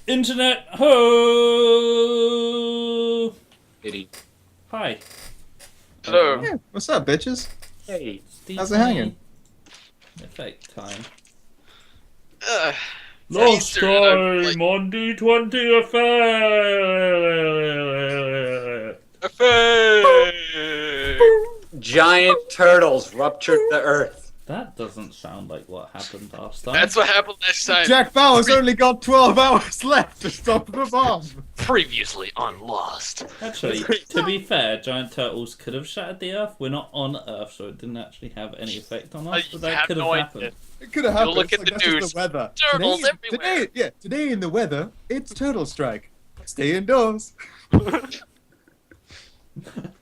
Internet ho! Idiot. Hi. Hello. Yeah, what's up, bitches? Hey. How's it hanging? Effect time. It's Last Easter and I'm, time on D20 effect. Effect! Giant turtles ruptured the earth. That doesn't sound like what happened last time. That's what happened last time. Jack Bauer's only got 12 hours left to stop the bomb. Previously on Lost. Actually, to be fair, giant turtles could have shattered the Earth. We're not on Earth, so it didn't actually have any effect on us. But that could have happened. It could have happened. Look at It's the that's just news. the weather. Turtles everywhere. Today in the weather, it's turtle strike. Stay indoors.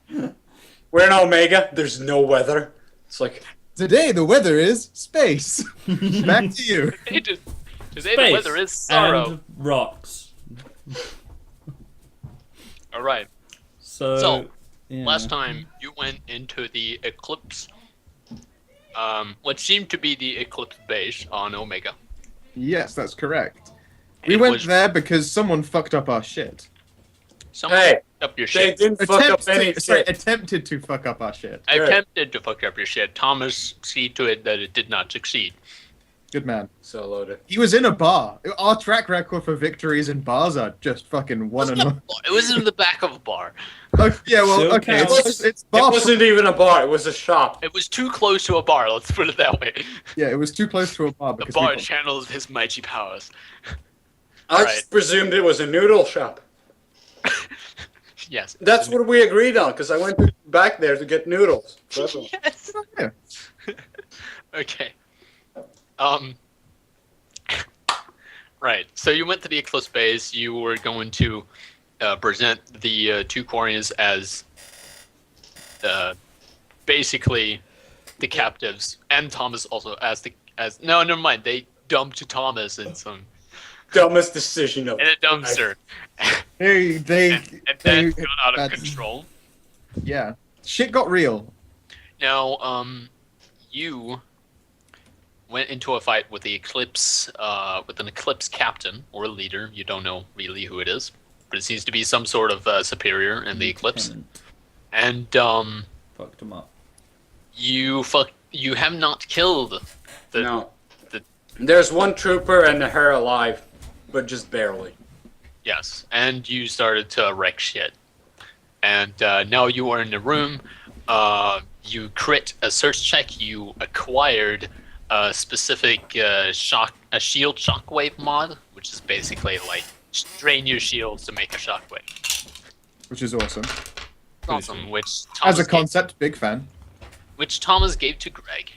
We're in Omega. There's no weather. It's like Today the weather is space. Back to you. Today the Space weather is sorrow. and rocks. Alright. So, yeah. Last time you went into the Eclipse. What seemed to be the Eclipse base on Omega. Yes, that's correct. We It went was- there because someone fucked up our shit. Someone Hey, fucked up your they shit. didn't fuck up any shit. Attempted to fuck up our shit. I attempted to fuck up your shit. Thomas see to it that it did not succeed. Good man. So loaded. He was in a bar. Our track record for victories in bars are just fucking one and one. It was in the back of a bar. Oh, yeah, well, Still okay. counts. It's It bar. wasn't even a bar. It was a shop. It was too close to a bar, let's put it that way. Yeah, it was too close to a bar. The Because bar we- channels his mighty powers. I Alright. just presumed it was a noodle shop. Yes. That's what we agreed on, because I went back there to get noodles. That's all. Yes. Yeah. Okay. Right. So you went to the Eclipse base. You were going to present the two Quarians as basically the captives, and Thomas also as no, never mind. They dumped Thomas in Dumbest decision of in a dumpster, They and then got out of that's- control. Yeah. Shit got real. Now, you went into a fight with the Eclipse, with an Eclipse captain or leader. You don't know really who it is, but it seems to be some sort of superior in the Eclipse. Lieutenant. And Fucked him up. you have not killed the. No. the- There's one trooper and her alive, but just barely. Yes, and you started to wreck shit. And now you are in the room. You crit a search check. You acquired a specific shield shockwave mod, which is basically like drain your shields to make a shockwave. Which is awesome. Awesome. Which As Thomas a concept, big fan. which Thomas gave to Greg.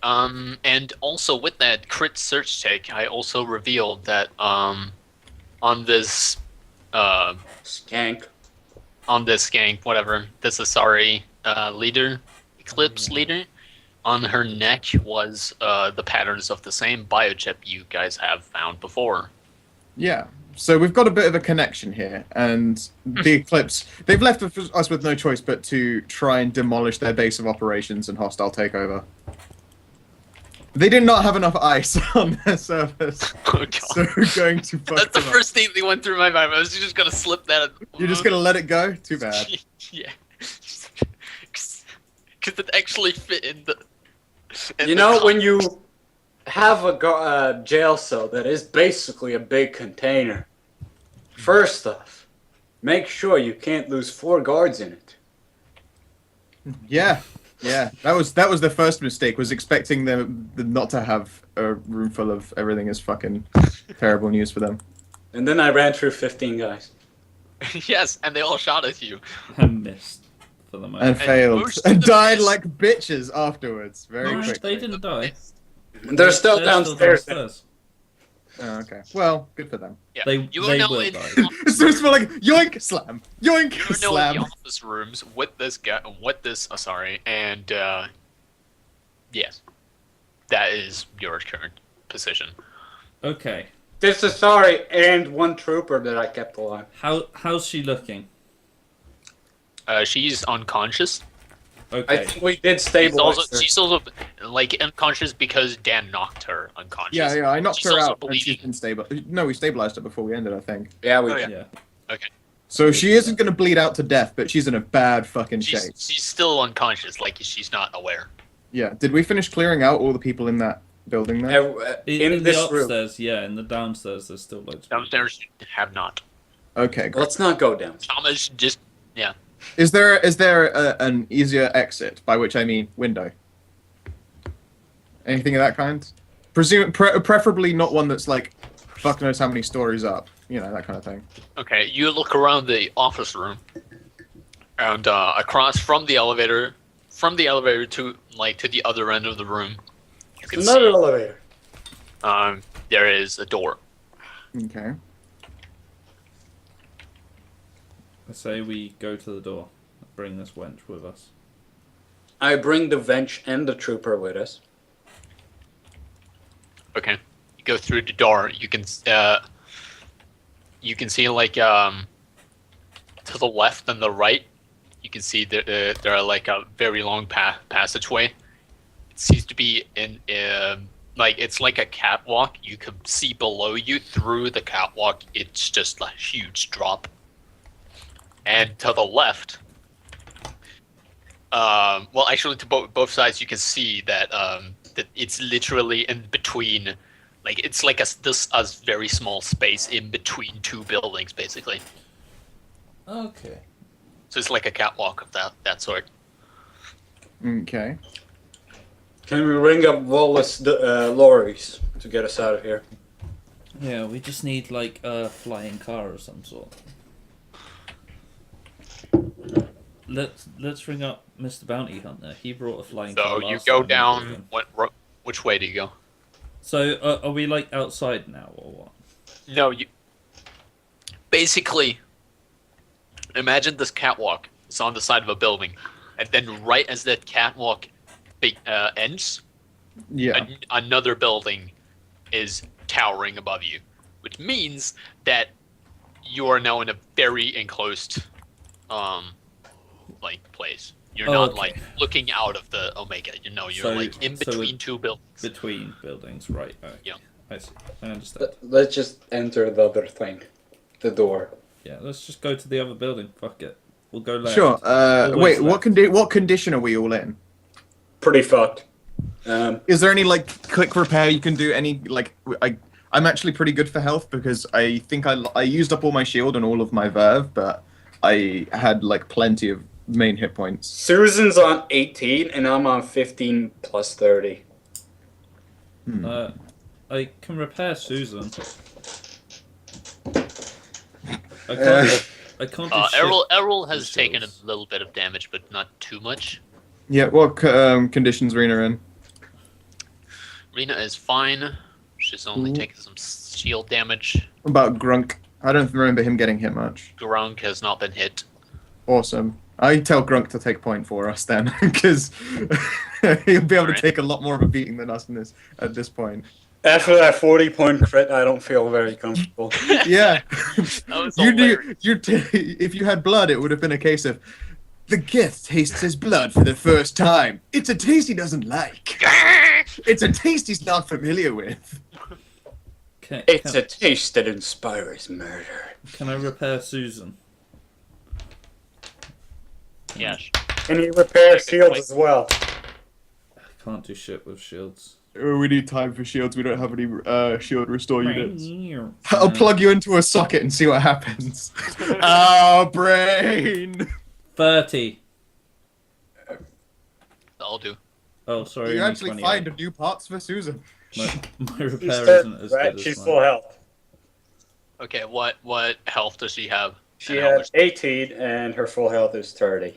And also with that crit search check, I also revealed that on this Skank. skank, whatever, this Asari leader, Eclipse leader, on her neck was the patterns of the same biochip you guys have found before. Yeah. So we've got a bit of a connection here, and the Eclipse, they've left us with no choice but to try and demolish their base of operations and hostile takeover. They did not have enough ice on their surface, Oh god. so we're going to fuck That's the them up. first thing that went through my mind. I was just gonna slip that. You're just gonna let it go? Too bad. Yeah. Because it actually fit in the. You know, when you have a jail cell that is basically a big container, first off, make sure you can't lose 4 guards in it. Yeah, yeah. That was the first mistake. Was expecting them not to have a room full of everything is fucking terrible news for them. And then I ran through 15 guys. Yes, and they all shot at you. And missed for the moment. And failed. most of And them died missed. like bitches afterwards. Very No, quickly. they didn't die. They're still downstairs. Oh, okay. Well, good for them. Yeah. They you are now will in die. So it's more like yoink, slam, yoink, you are now in slam. the office rooms with this guy, Asari, and yes, that is your current position. Okay. This is sorry, and 1 trooper that I kept alive. How's she looking? She's unconscious. I Okay. think we did stabilize her. She's also like unconscious because Dan knocked her unconscious. Yeah, I knocked She's her also out and she's bleeding. been stable. No, we stabilized her before we ended, I think. Yeah, we. Oh, yeah. Yeah. Okay. So she isn't going to bleed out to death, but she's in a bad fucking shape. She's still unconscious, like she's not aware. Yeah. Did we finish clearing out all the people in that building there? In this the room. upstairs, yeah. In the downstairs, there's still loads. Downstairs, have not. Okay, great. Let's not go down. Thomas just Is there an easier exit, by which I mean window? Anything of that kind? Preferably not one that's like, fuck knows how many stories up. You know, that kind of thing. okay. You look around the office room, and across from the elevator to to the other end of the room, you can Another see elevator. there is a door. Okay. I say we go to the door. Bring this wench with us. I bring the wench and the trooper with us. Okay. You go through the door. You can see like to the left and the right. You can see there are like a very long passageway. It seems to be like it's like a catwalk. You can see below you through the catwalk. It's just a huge drop. And to the left, well, actually, to both sides, you can see that that it's literally in between, like it's like a very small space in between two buildings, basically. Okay. So it's like a catwalk of that sort. Okay. Can we ring up Wallace lorries to get us out of here? Yeah, we just need like a flying car or some sort. Let's ring up Mr. Bounty Hunter. He brought a flying car. So you last go time. down. Which way do you go? So are we like outside now or what? No, you. Basically, imagine this catwalk. It's on the side of a building, and then right as that catwalk ends, Yeah. another building is towering above you, which means that you are now in a very enclosed, like place. You're not okay. like looking out of the Omega. You know, you're So- like in so between two buildings. Between buildings, right? Okay. Yeah. I see. I understand. Let's just enter the other thing. The door. Yeah, let's just go to the other building. Fuck it. We'll go left. Sure. Always Wait. What condition are we all in? Pretty fucked. Is there any like quick repair you can do? Any like I'm actually pretty good for health because I think I used up all my shield and all of my verve, but I had like plenty of main hit points. Susan's on 18 and I'm on 15 plus 30. I can repair Susan. I can't do shit Errol has with taken a shields. little bit of damage, but not too much. Yeah. What conditions Rena in? Rena is fine. She's only taken some shield damage. What about Grunk? I don't remember him getting hit much. Grunk has not been hit. Awesome. I tell Grunk to take point for us then, because he'll be able to Alright. take a lot more of a beating than us at this point. After that 40-point crit, I don't feel very comfortable. Yeah. That was you hilarious. if you had blood, it would have been a case of the gift tastes his blood for the first time. It's a taste he doesn't like. It's a taste he's not familiar with. It's a taste that inspires murder. Can I repair Susan? Yes. Can you repair shields as well? I can't do shit with shields. We need time for shields. We don't have any shield restore units. I'll plug you into a socket and see what happens. Oh, brain! 30. I'll do. Oh, sorry. You only actually 28. find new parts for Susan. My repair isn't as good as She's mine. full health. Okay, what health does she have? She And how has much- 18 and her full health is 30.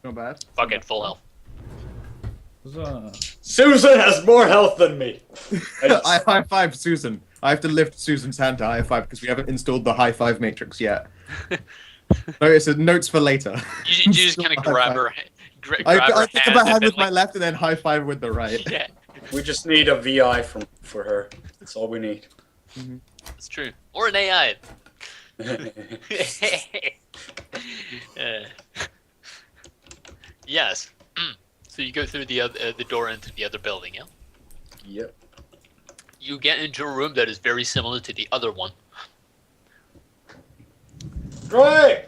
Not bad. Fuck it, full health. Huzzah. Susan has more health than me. I high five Susan. I have to lift Susan's hand to high five because we haven't installed the high five matrix yet. No, it's notes for later. You just kind of grab her. Grab I her think hand about and hand then, with my left and then high five with the right. Yeah, We just need a VI for her. That's all we need. that's true. Or an AI. Yes. So you go through the door into the other building, yeah? Yep. You get into a room that is very similar to the other one. Right!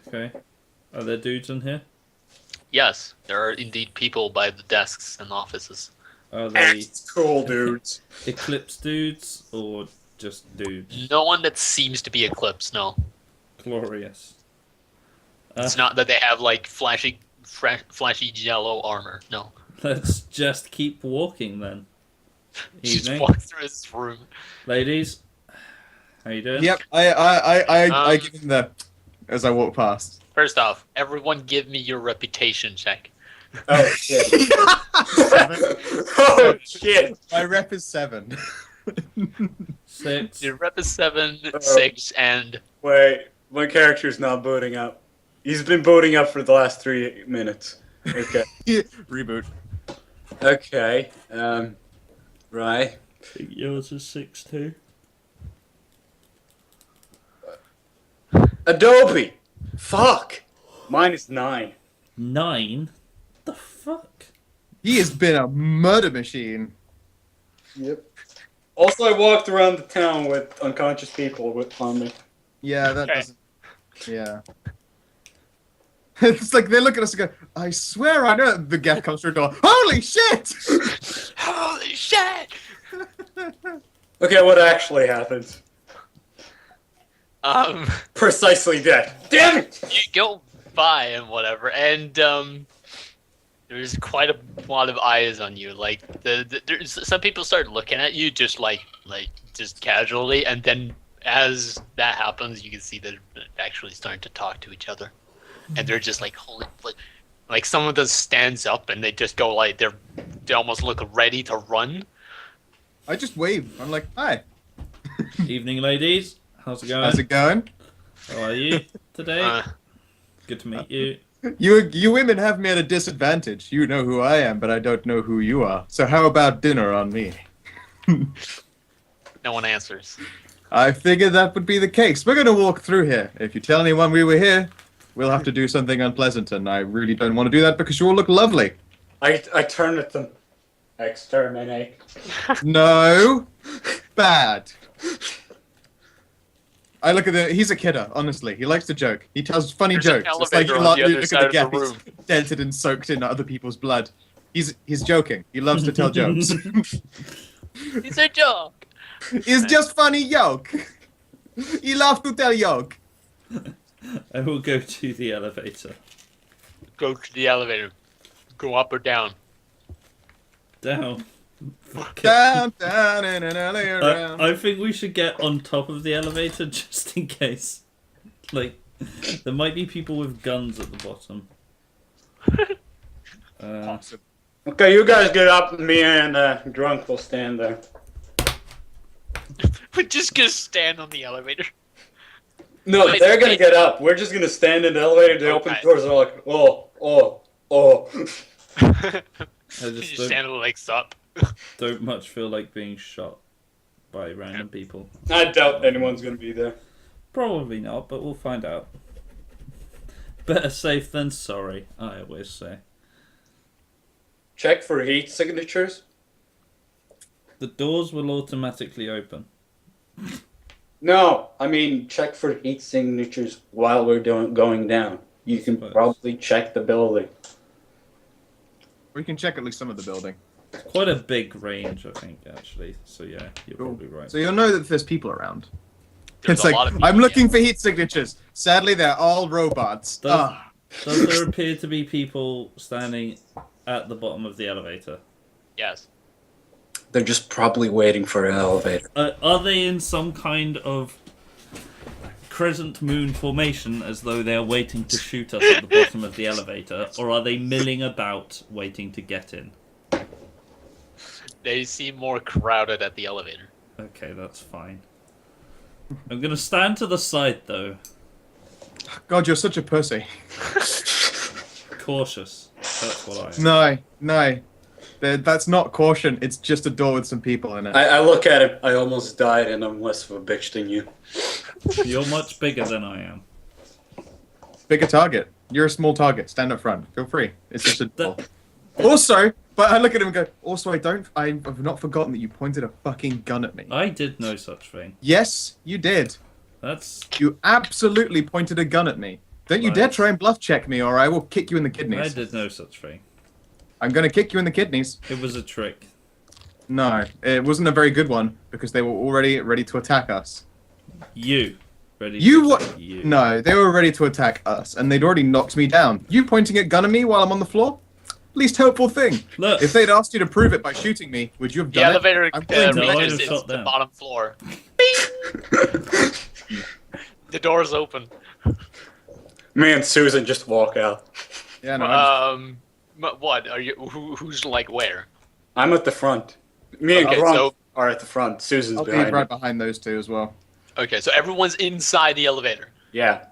Okay. Are there dudes in here? Yes, there are indeed people by the desks and offices. Are they That's cool, dudes. Eclipse dudes or just dudes? No one that seems to be Eclipse, no. Glorious. It's not that they have, like, flashy yellow armor, no. Let's just keep walking then. Just Evening. walk through this room. Ladies, how you doing? Yep, I give him the as I walk past. First off, everyone give me your reputation check. Oh, shit. Oh, shit. My rep is 7. 6. Your rep is 7, 6, and... Wait, my character's not booting up. He's been booting up for the last 3 minutes. Okay. Reboot. Okay. Right. I think yours is 6 too. Adobe! Fuck! Mine is 9. 9? The fuck? He has been a murder machine. Yep. Also, I walked around the town with unconscious people on me. Yeah, that Okay. doesn't. Yeah. It's like they look at us and go, I swear I know. The guy comes through the door. Holy shit! Holy shit! Okay, what actually happened? Precisely that. Damn it! You go by and whatever, and there's quite a lot of eyes on you. Like there's some people start looking at you just like just casually, and then as that happens, you can see that they're actually starting to talk to each other, and they're just like holy, like someone just stands up and they just go like they almost look ready to run. I just wave. I'm like, hi. Evening, ladies. How's it going? How's it going? How are you today? Good to meet you. You women have me at a disadvantage. You know who I am, but I don't know who you are. So how about dinner on me? No one answers. I figured that would be the case. We're going to walk through here. If you tell anyone we were here, we'll have to do something unpleasant, and I really don't want to do that because you all look lovely. I turn at them. Exterminate. No. Bad. I look at the. He's a kidder, honestly. He likes to joke. He tells funny There's an jokes. It's like elevator you on the other look at side the of gap. the He's room. dented and soaked in other people's blood. He's joking. He loves to tell jokes. It's a joke. It's just funny joke. He loves to tell joke. I will go to the elevator. Go to the elevator. Go up or down. Down. Fuck it. Down in an elevator. I think we should get on top of the elevator just in case. Like, there might be people with guns at the bottom. Awesome. Okay, you guys get up, me and Drunk will stand there. We're just gonna stand on the elevator. No, Wait, they're gonna wait. get up. We're just gonna stand in the elevator, they open Okay. the doors, they're like, oh. I You just just stand with legs up. don't much feel like being shot by random people. I doubt anyone's gonna be there. Probably not, but we'll find out. Better safe than sorry, I always say. Check for heat signatures. The doors will automatically open. No, I mean check for heat signatures while we're going down. You can Suppose. probably check the building. We can check at least some of the building. It's quite a big range, I think, actually. So yeah, you're probably right. So you'll know that there's people around. There's It's a like, lot of people, I'm looking yeah. for heat signatures. Sadly, they're all robots. Does there appear to be people standing at the bottom of the elevator? Yes. They're just probably waiting for an elevator. Are they in some kind of crescent moon formation as though they're waiting to shoot us at the bottom of the elevator? Or are they milling about waiting to get in? They seem more crowded at the elevator. Okay, that's fine. I'm gonna stand to the side though. God, you're such a pussy. Cautious. That's what I am. No. That's not caution. It's just a door with some people in it. I look at it, I almost died and I'm less of a bitch than you. You're much bigger than I am. Bigger target. You're a small target. Stand up front. Feel free. It's just a door. That- Also, But I look at him and go, also, I've not forgotten that you pointed a fucking gun at me. I did no such thing. Yes, you did. You absolutely pointed a gun at me. Don't you dare try and bluff check me, or I will kick you in the kidneys. I did no such thing. I'm going to kick you in the kidneys. It was a trick. No, it wasn't a very good one, because they were already ready to attack us. You. No, they were ready to attack us, and they'd already knocked me down. You pointing a gun at me while I'm on the floor? Least helpful thing. Look. If they'd asked you to prove it by shooting me, would you have The done elevator it? I'm willing to No, I'd reaches have its shot the down. bottom floor. Bing! The door's open. Me and Susan just walk out. Yeah, no. What are you? Who's like where? I'm at the front. Me and Okay, Gronk so- are at the front. Susan's I'll be behind. right behind those two as well. Okay, so everyone's inside the elevator. Yeah.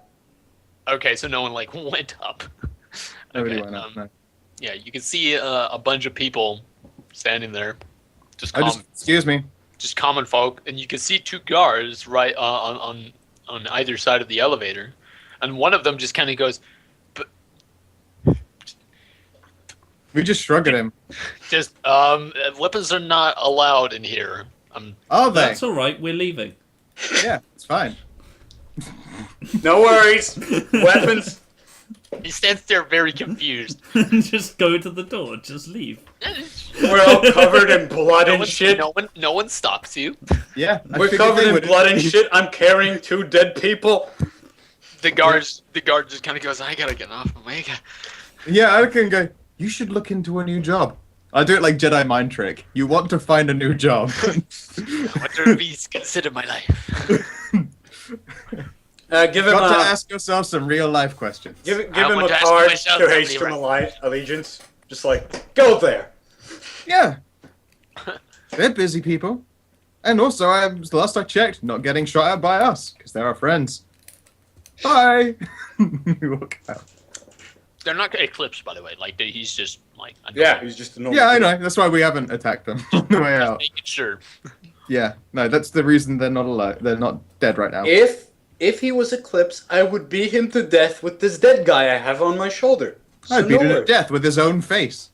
Okay, so no one like went up. Nobody Okay, went up. No. Yeah, you can see a bunch of people standing there, just common, Excuse me. just common folk, and you can see two guards right on either side of the elevator, and one of them just kind of goes, We just shrug at him. just weapons are not allowed in here. Are they? That's alright, we're leaving. Yeah, it's fine. No worries. Weapons. He stands there very confused. Just go to the door, just leave. We're all covered in blood and shit. No one stops you. Yeah. We're covered in blood and shit. I'm carrying 2 dead people. The guard just kind of goes, I gotta get off of me. Yeah, I can go, you should look into a new job. I do it like Jedi mind trick. You want to find a new job. What do we consider my life? Give him Got to ask yourself some real life questions. give him I a want to ask card myself to something Xtomass allegiance. Just like, go there. Yeah. They're busy people. And also, the last I checked, not getting shot at by us, because they're our friends. Bye! We walk out. They're not Eclipse, by the way. Like he's just like Yeah, he's just a normal. Yeah, I know. That's why we haven't attacked them on the way out. making sure. Yeah. No, that's the reason they're not alive. They're not dead right now. If he was Eclipse, I would beat him to death with this dead guy I have on my shoulder. So I'd beat him no to worries. death with his own face.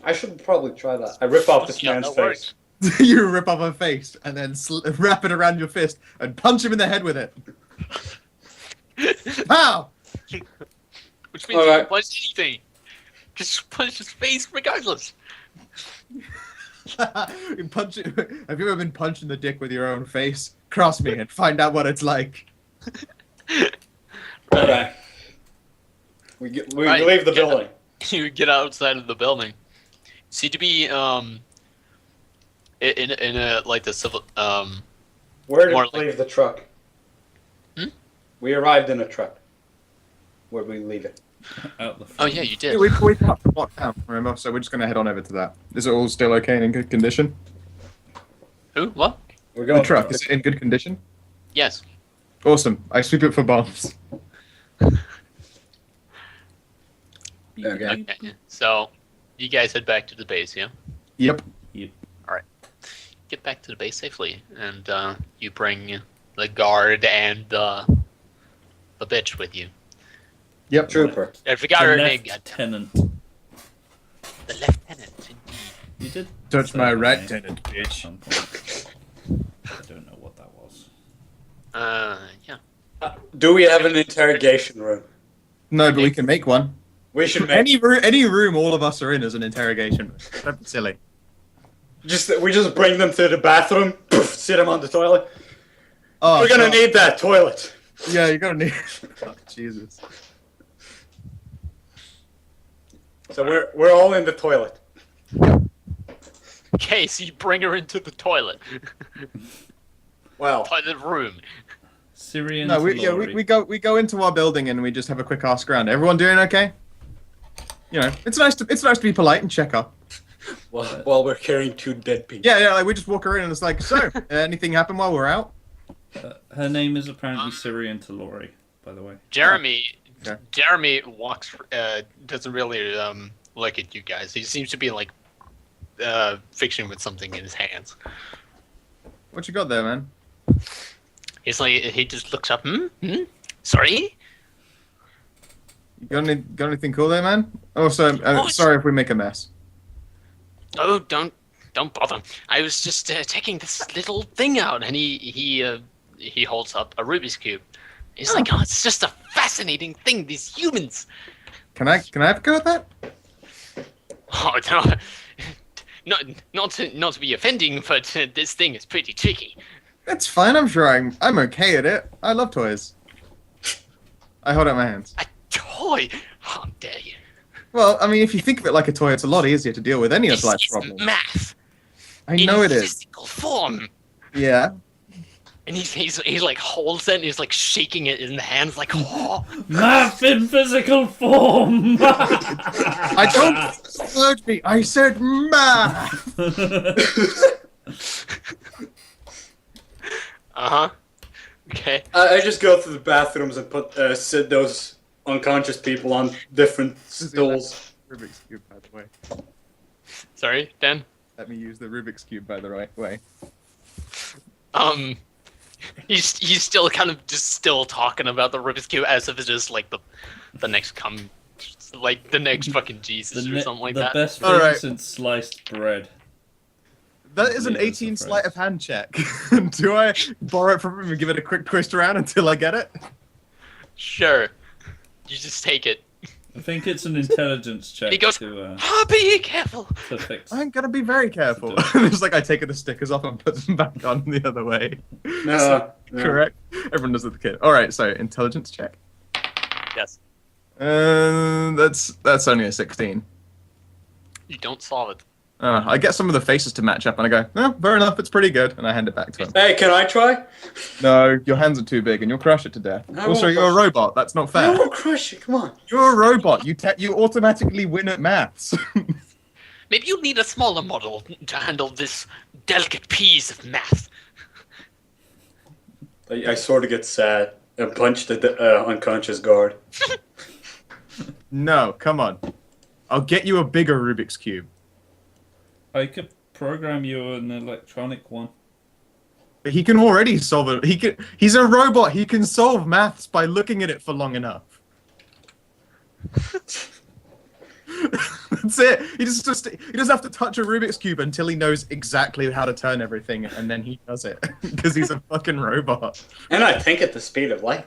I should probably try that. I rip off this Yeah, man's that face. works. You rip off a face and then wrap it around your fist and punch him in the head with it. Pow! Which means you Alright. can punch anything. Just punch his face regardless. You punch it. Have you ever been punched in the dick with your own face? Cross me and find out what it's like. Alright. We Right, leave the get building. You get outside of the building. See to be in a like the civil Where did more we like- leave the truck? Hmm? We arrived in a truck. Where did we leave it? Out the Oh front. yeah, you Yeah, did. we got to lock down, remember? So we're just going to head on over to that. Is it all still okay and in good condition? Who? What? We're The going truck, is it in good condition? Yes. Awesome. I sweep it for bombs. Okay. Okay. So you guys head back to the base, yeah? Yep. Get back to the base safely, and you bring the guard and the bitch with you. Yep. Trooper. I forgot her The name. lieutenant. The lieutenant. Indeed. You did Touch say my her rat name tenant, at bitch. some point. I don't know what that was. Yeah. Do we have an interrogation room? No, but we can make one. We should make Any room all of us are in is an interrogation room. Don't be silly. we just bring them to the bathroom, poof, sit them on the toilet. Oh, We're gonna God. need that toilet. Yeah, you're gonna need. Oh, Jesus. So we're all in the toilet. Okay, so you bring her into the toilet. Well, Toilet room. Syrian No, Talori. we go into our building and we just have a quick ask around. Everyone doing okay? You know, it's nice to be polite and check up. while we're carrying 2 dead people. Yeah, like we just walk around and it's like, so, anything happen while we're out? Her name is apparently Syrian Talori, by the way. Jeremy. Okay. Jeremy walks. Doesn't really look at you guys. He seems to be like fixing with something in his hands. What you got there, man? He's like he just looks up. Hmm? Sorry. You got anything cool there, man? Also, sorry if we make a mess. Oh, don't bother. I was just taking this little thing out, and he holds up a Rubik's cube. He's like, oh, it's just a fascinating thing. These humans. Can I have a go at that? Oh no, not to be offending, but this thing is pretty tricky. That's fine. I'm sure I'm okay at it. I love toys. I hold out my hands. A toy? How dare you? Well, I mean, if you think of it like a toy, it's a lot easier to deal with any of This life's is problems. math. I know it in is. physical form. Yeah. And he's like holds it and he's like shaking it in the hands like, oh. Math in physical form! I don't heard me. I said math. Uh-huh. Okay. I just go through the bathrooms and sit those unconscious people on different stools. Rubik's cube, by the way. Sorry, Dan? Let me use the Rubik's cube by the right way. He's still kind of just still talking about the Rubik's Cube as if it's just like the next the next fucking Jesus or something like that. The best thing Alright. since sliced bread. That is an Leave us 18 a sleight phrase. of hand check. Do I borrow it from him and give it a quick twist around until I get it? Sure. You just take it. I think it's an intelligence check He goes, to be careful. fix. I'm gonna be very careful. It's like I take the stickers off and put them back on the other way. No. Correct. Everyone does it with the kid. All right, so intelligence check. Yes. That's only a 16. You don't solve it. I get some of the faces to match up, and I go, "Oh, fair enough. It's pretty good," and I hand it back to him. Hey, can I try? No, your hands are too big, and you'll crush it to death. I Also, won't you're a crush robot. That's not I fair. won't crush it. Come on. You're a robot. You automatically win at maths. Maybe you need a smaller model to handle this delicate piece of math. I sort of get sad and punch the unconscious guard. No, come on. I'll get you a bigger Rubik's cube. I could program you an electronic one. But he can already solve it. He's a robot. He can solve maths by looking at it for long enough. That's it. He doesn't have to touch a Rubik's cube until he knows exactly how to turn everything, and then he does it because he's a fucking robot. And I think at the speed of light.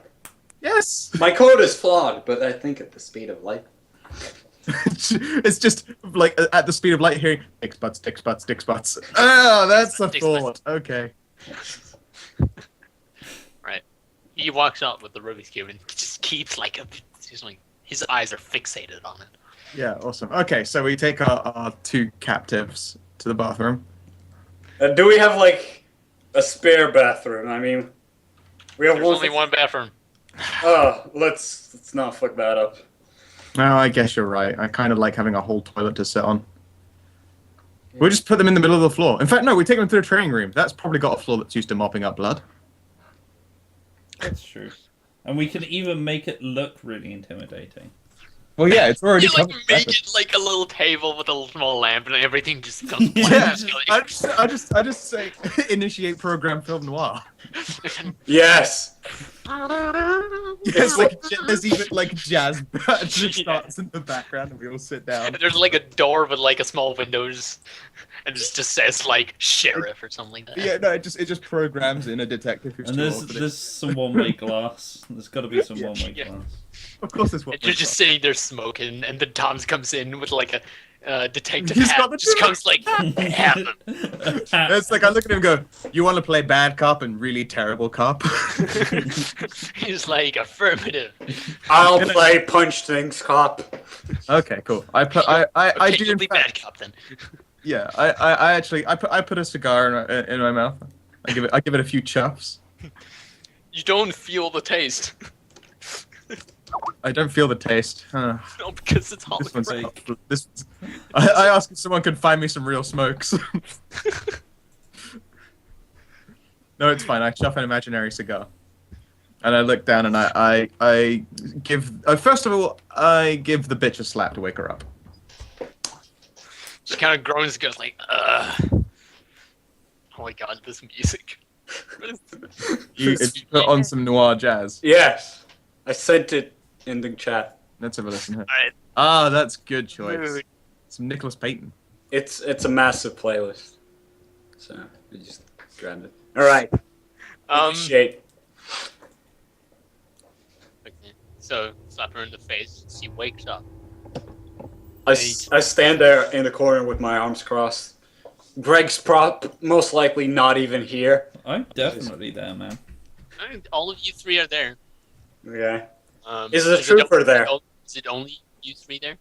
Yes. My code is flawed, but I think at the speed of light. It's just like at the speed of light, hearing dicks butts, dicks butts, dicks butts. Oh, that's the Dicks thought. Okay. Right. He walks out with the Rubik's Cube and just keeps his eyes are fixated on it. Yeah, awesome. Okay, so we take our two captives to the bathroom. Do we have like a spare bathroom? I mean, we have There's only one bathroom. Oh, let's not fuck that up. No, I guess you're right. I kind of like having a whole toilet to sit on. We'll just put them in the middle of the floor. In fact, no, we take them to the training room. That's probably got a floor that's used to mopping up blood. That's true. And we can even make it look really intimidating. Well, yeah, it's already You like covered. make it like a little table with a small lamp and everything just comes. Yeah, I just say initiate program film noir. Yes. It's like there's even like jazz just starts in the background and we all sit down. There's like a door with like a small windows, and it just says like sheriff or something like that. Yeah, no, it just programs in a detective who's And too old for there's this. some one-way glass. There's got to be some one-way Yeah. glass. Of course, it's what And you're just sitting there smoking, and then Tom comes in with like a detective He's hat. got the Just two- comes like half of It's like I look at him and go, "You want to play bad cop and really terrible cop?" He's like affirmative. I'll play punch things, cop. Okay, cool. I do. Okay, you'll in be fact- bad cop then. Yeah, I actually put a cigar in my mouth. I give it a few chuffs. You don't feel the taste. I don't feel the taste. No, because it's This one's holographic. I ask if someone can find me some real smokes. No, it's fine. I chuff an imaginary cigar, and I look down and I give. First of all, I give the bitch a slap to wake her up. She kind of groans and goes like, Oh my god, this music. You put on some noir jazz. Yes. I sent it in the chat. Let's have a listen here. Alright. Ah, that's good choice. Mood. Some Nicholas Payton. It's a massive playlist. So we just grabbed it. All right. Shade. Okay. So slap her in the face. She wakes up. I stand there in the corner with my arms crossed. Greg's most likely not even here. I'm definitely there, man. All of you three are there. Okay. Is the trooper there? Is it only you three there?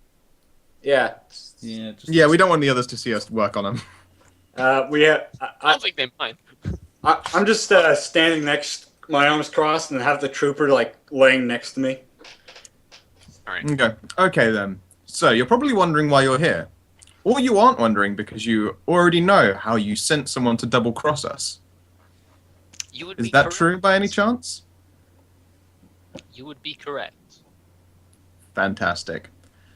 Yeah. Yeah. Just Yeah, we don't want the others to see us work on them. We have. I don't think they mind. I'm just standing next, my arms crossed, and have the trooper like laying next to me. All right. Okay. Okay then. So you're probably wondering why you're here. Or you aren't wondering because you already know how you sent someone to double cross us. You would Is be that correct. true by any chance? You would be correct. Fantastic.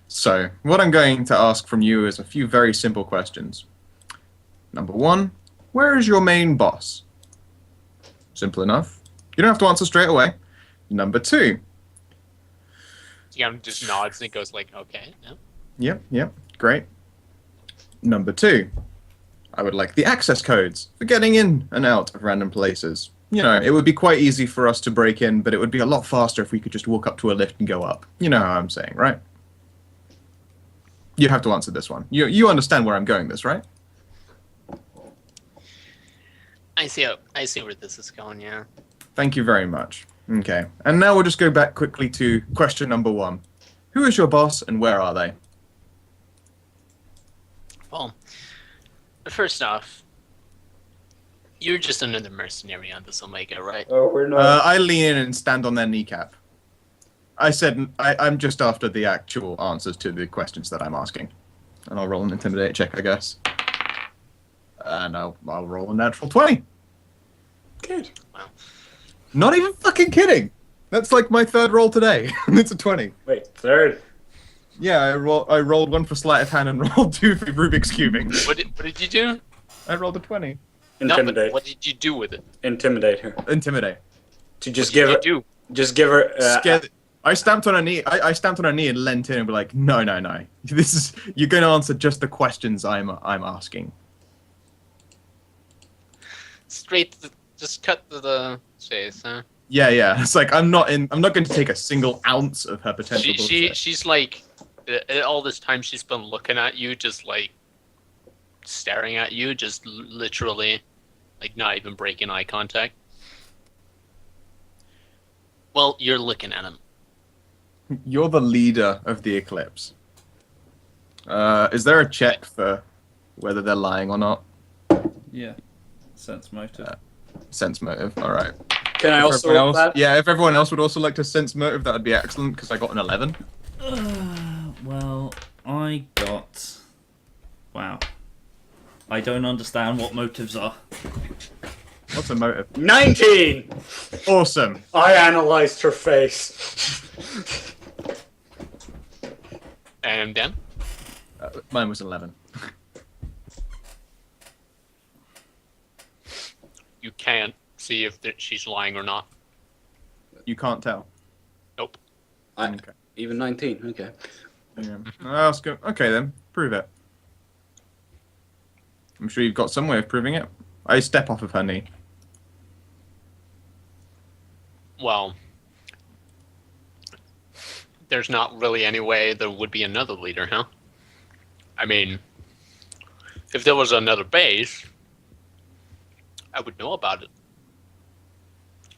So, what I'm going to ask from you is a few very simple questions. Number one, where is your main boss? Simple enough. You don't have to answer straight away. Number two. Yeah, just nods and goes like, okay, no. Yep, great. Number two, I would like the access codes for getting in and out of random places. You know, it would be quite easy for us to break in, but it would be a lot faster if we could just walk up to a lift and go up. You know how I'm saying, right? You have to answer this one. You understand where I'm going this, right? I see where this is going, yeah. Thank you very much. Okay, and now we'll just go back quickly to question number one. Who is your boss and where are they? Well, first off, you're just another mercenary on this Omega, right? Oh, we're not. I lean in and stand on their kneecap. I said I'm just after the actual answers to the questions that I'm asking. And I'll roll an intimidate check, I guess. And I'll roll a natural 20. Good. Wow. Not even fucking kidding. That's like my third roll today. It's a 20. Wait, third. Yeah, I rolled one for sleight of hand and rolled two for Rubik's cubing. What did you do? I rolled a 20. No, but Intimidate. what did you do with it? Intimidate her. Intimidate. To just What give did her. you do? Just give her. Scared. I stamped on her knee. I stamped on her knee and leant in and be like, no. You're going to answer just the questions I'm asking. Straight to just cut to the chase, huh? Yeah. It's like I'm not going to take a single ounce of her potential. bullshit. She's like, all this time she's been looking at you, just like staring at you, just literally, like not even breaking eye contact. Well, you're looking at him. You're the leader of the Eclipse. Is there a check for whether they're lying or not? Yeah. Sense motive. Sense motive. All right. Can I If also everyone roll else- that? Yeah, if everyone else would also like to sense motive, that would be excellent because I got an 11. Well, I got. Wow. I don't understand what motives are. What's a motive? 19. Awesome. I analyzed her face. And then, Mine was 11. you can't see if she's lying or not. You can't tell. Nope. Okay. Even 19. Okay. Yeah. Let's go. Okay then, prove it. I'm sure you've got some way of proving it. I step off of her knee. Well, there's not really any way there would be another leader, huh? I mean, if there was another base, I would know about it.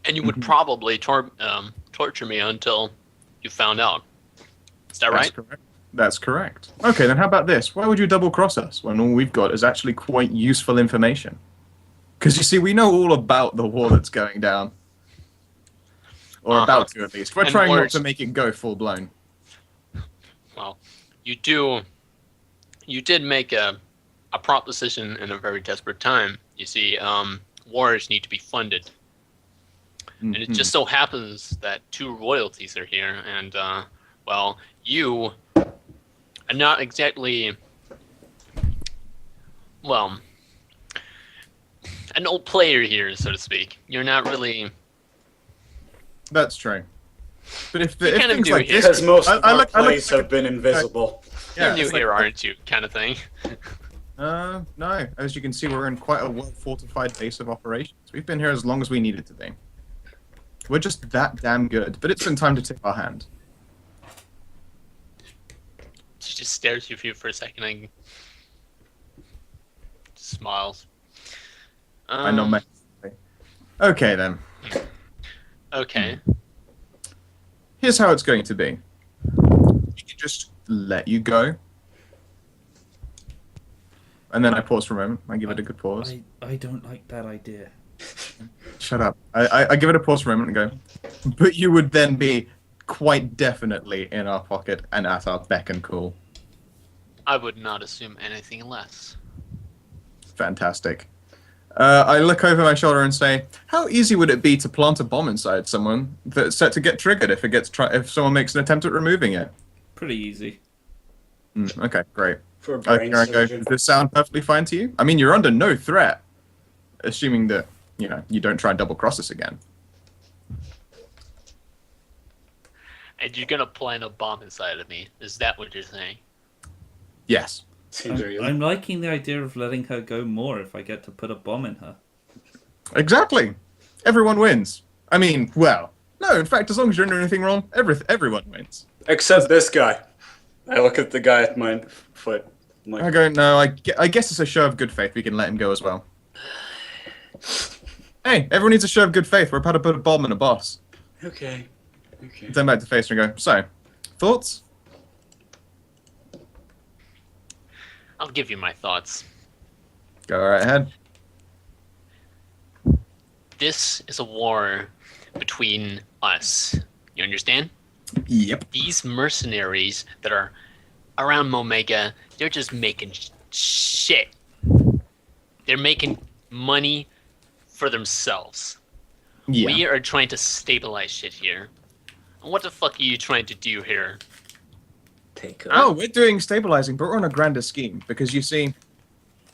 And you would probably torture me until you found out. Is that right? Correct. That's correct. Okay, then how about this? Why would you double cross us when all we've got is actually quite useful information? Because you see, we know all about the war that's going down. Or about to, at least. We're And trying not wars. to make it go full blown. Well, you did make a prompt decision in a very desperate time. You see, wars need to be funded. And it just so happens that two royalties are here, and, well, you are not exactly, well, an old player here, so to speak. You're not really, That's true. But if You kind of things do like here. this, Because most of I our look plays like have been invisible. You're yeah, new it's like- here, aren't you? Kind of thing. No. As you can see, we're in quite a well-fortified base of operations. We've been here as long as we needed to be. We're just that damn good. But it's been time to tip our hand. She just stares at you for a second and smiles. I know, mate. Okay, then. Okay. Here's how it's going to be. We can just let you go. And then I pause for a moment. I give it a good pause. I don't like that idea. Shut up. I give it a pause for a moment and go, but you would then be quite definitely in our pocket and at our beck and call. I would not assume anything less. Fantastic. I look over my shoulder and say, how easy would it be to plant a bomb inside someone that's set to get triggered if someone makes an attempt at removing it? Pretty easy. Okay, great. For Here brain I go. surgeon. Does this sound perfectly fine to you? I mean, you're under no threat, assuming that, you don't try and double cross us again. And you're gonna plant a bomb inside of me. Is that what you're saying? Yes. Seems real. I'm liking the idea of letting her go more if I get to put a bomb in her. Exactly. Everyone wins. I mean, well, no, in fact, as long as you don't do anything wrong, everyone wins. Except this guy. I look at the guy at my foot. I'm like, I go, no, I guess it's a show of good faith. We can let him go as well. Hey, everyone needs a show of good faith. We're about to put a bomb in a boss. okay. Turn back to face and go, so, thoughts? I'll give you my thoughts. Go right ahead. This is a war between us. You understand? Yep. These mercenaries that are around Momega, they're just making shit. They're making money for themselves. Yeah. We are trying to stabilize shit here. And what the fuck are you trying to do here? Take Oh, we're doing stabilizing, but we're on a grander scheme. Because you see,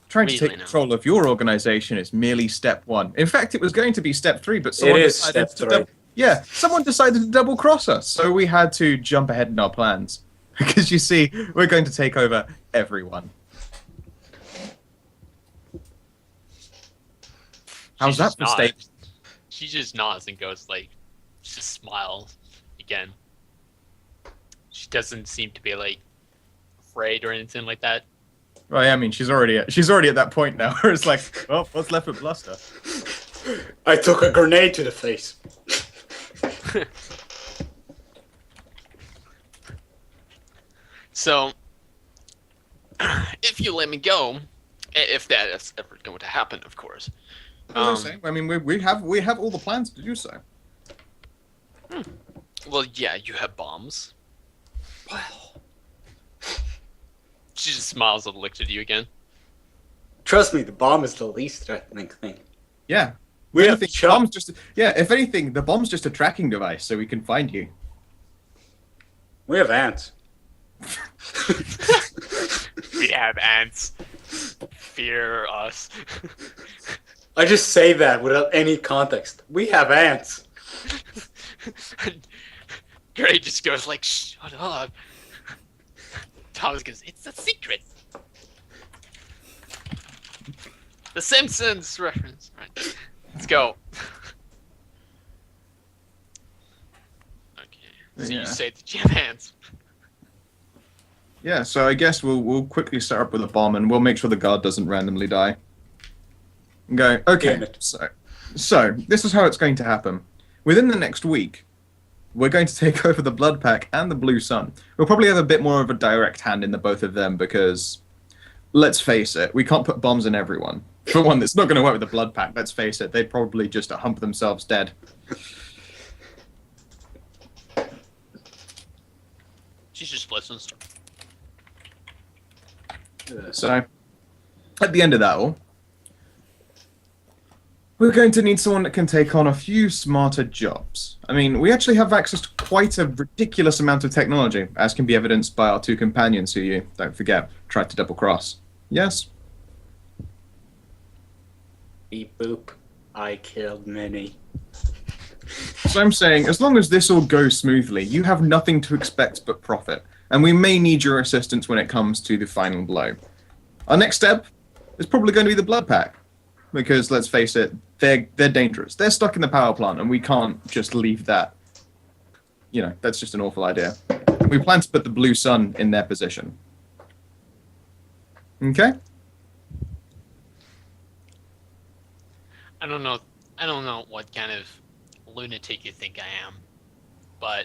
trying to Really take now. control of your organization is merely step one. In fact, it was going to be step three, but someone is decided step to three. yeah, someone decided to double cross us. So we had to jump ahead in our plans. Because you see, we're going to take over everyone. How's She that just for nods. stable? She just nods and goes like, just smiles again. She doesn't seem to be like afraid or anything like that. Well, yeah, I mean, she's already at that point now where it's like, well, what's left with bluster? I took a grenade to the face. So, if you let me go, if that is ever going to happen, of course. As I was saying, I mean, we have all the plans to do so. Well, yeah, you have bombs. Wow. She just smiles and looks at you again. Trust me, the bomb is the least threatening thing. Yeah. We If have anything, chop. bomb's just if anything, the bomb's just a tracking device so we can find you. We have ants. We have ants. Fear us. I just say that without any context. We have ants. Gray just goes like, shut up. Thomas goes, it's a secret. The Simpsons reference. Right. Let's go. Okay. So Yeah. you say that you have hands. Yeah, so I guess we'll quickly start up with a bomb and we'll make sure the guard doesn't randomly die. And go, okay, Damn it. so this is how it's going to happen. Within the next week, we're going to take over the Blood Pack and the Blue Sun. We'll probably have a bit more of a direct hand in the both of them because, let's face it, we can't put bombs in everyone. For one, it's not going to work with the Blood Pack, let's face it. They'd probably just hump themselves dead. She just listens. So, at the end of that all, we're going to need someone that can take on a few smarter jobs. I mean, we actually have access to quite a ridiculous amount of technology, as can be evidenced by our two companions who you, don't forget, tried to double cross. Yes? Beep boop. I killed Minnie. So I'm saying, as long as this all goes smoothly, you have nothing to expect but profit. And we may need your assistance when it comes to the final blow. Our next step is probably going to be the blood pack. Because, let's face it, they're dangerous. They're stuck in the power plant, and we can't just leave that. You know, that's just an awful idea. We plan to put the Blue Sun in their position. Okay? I don't know what kind of lunatic you think I am, but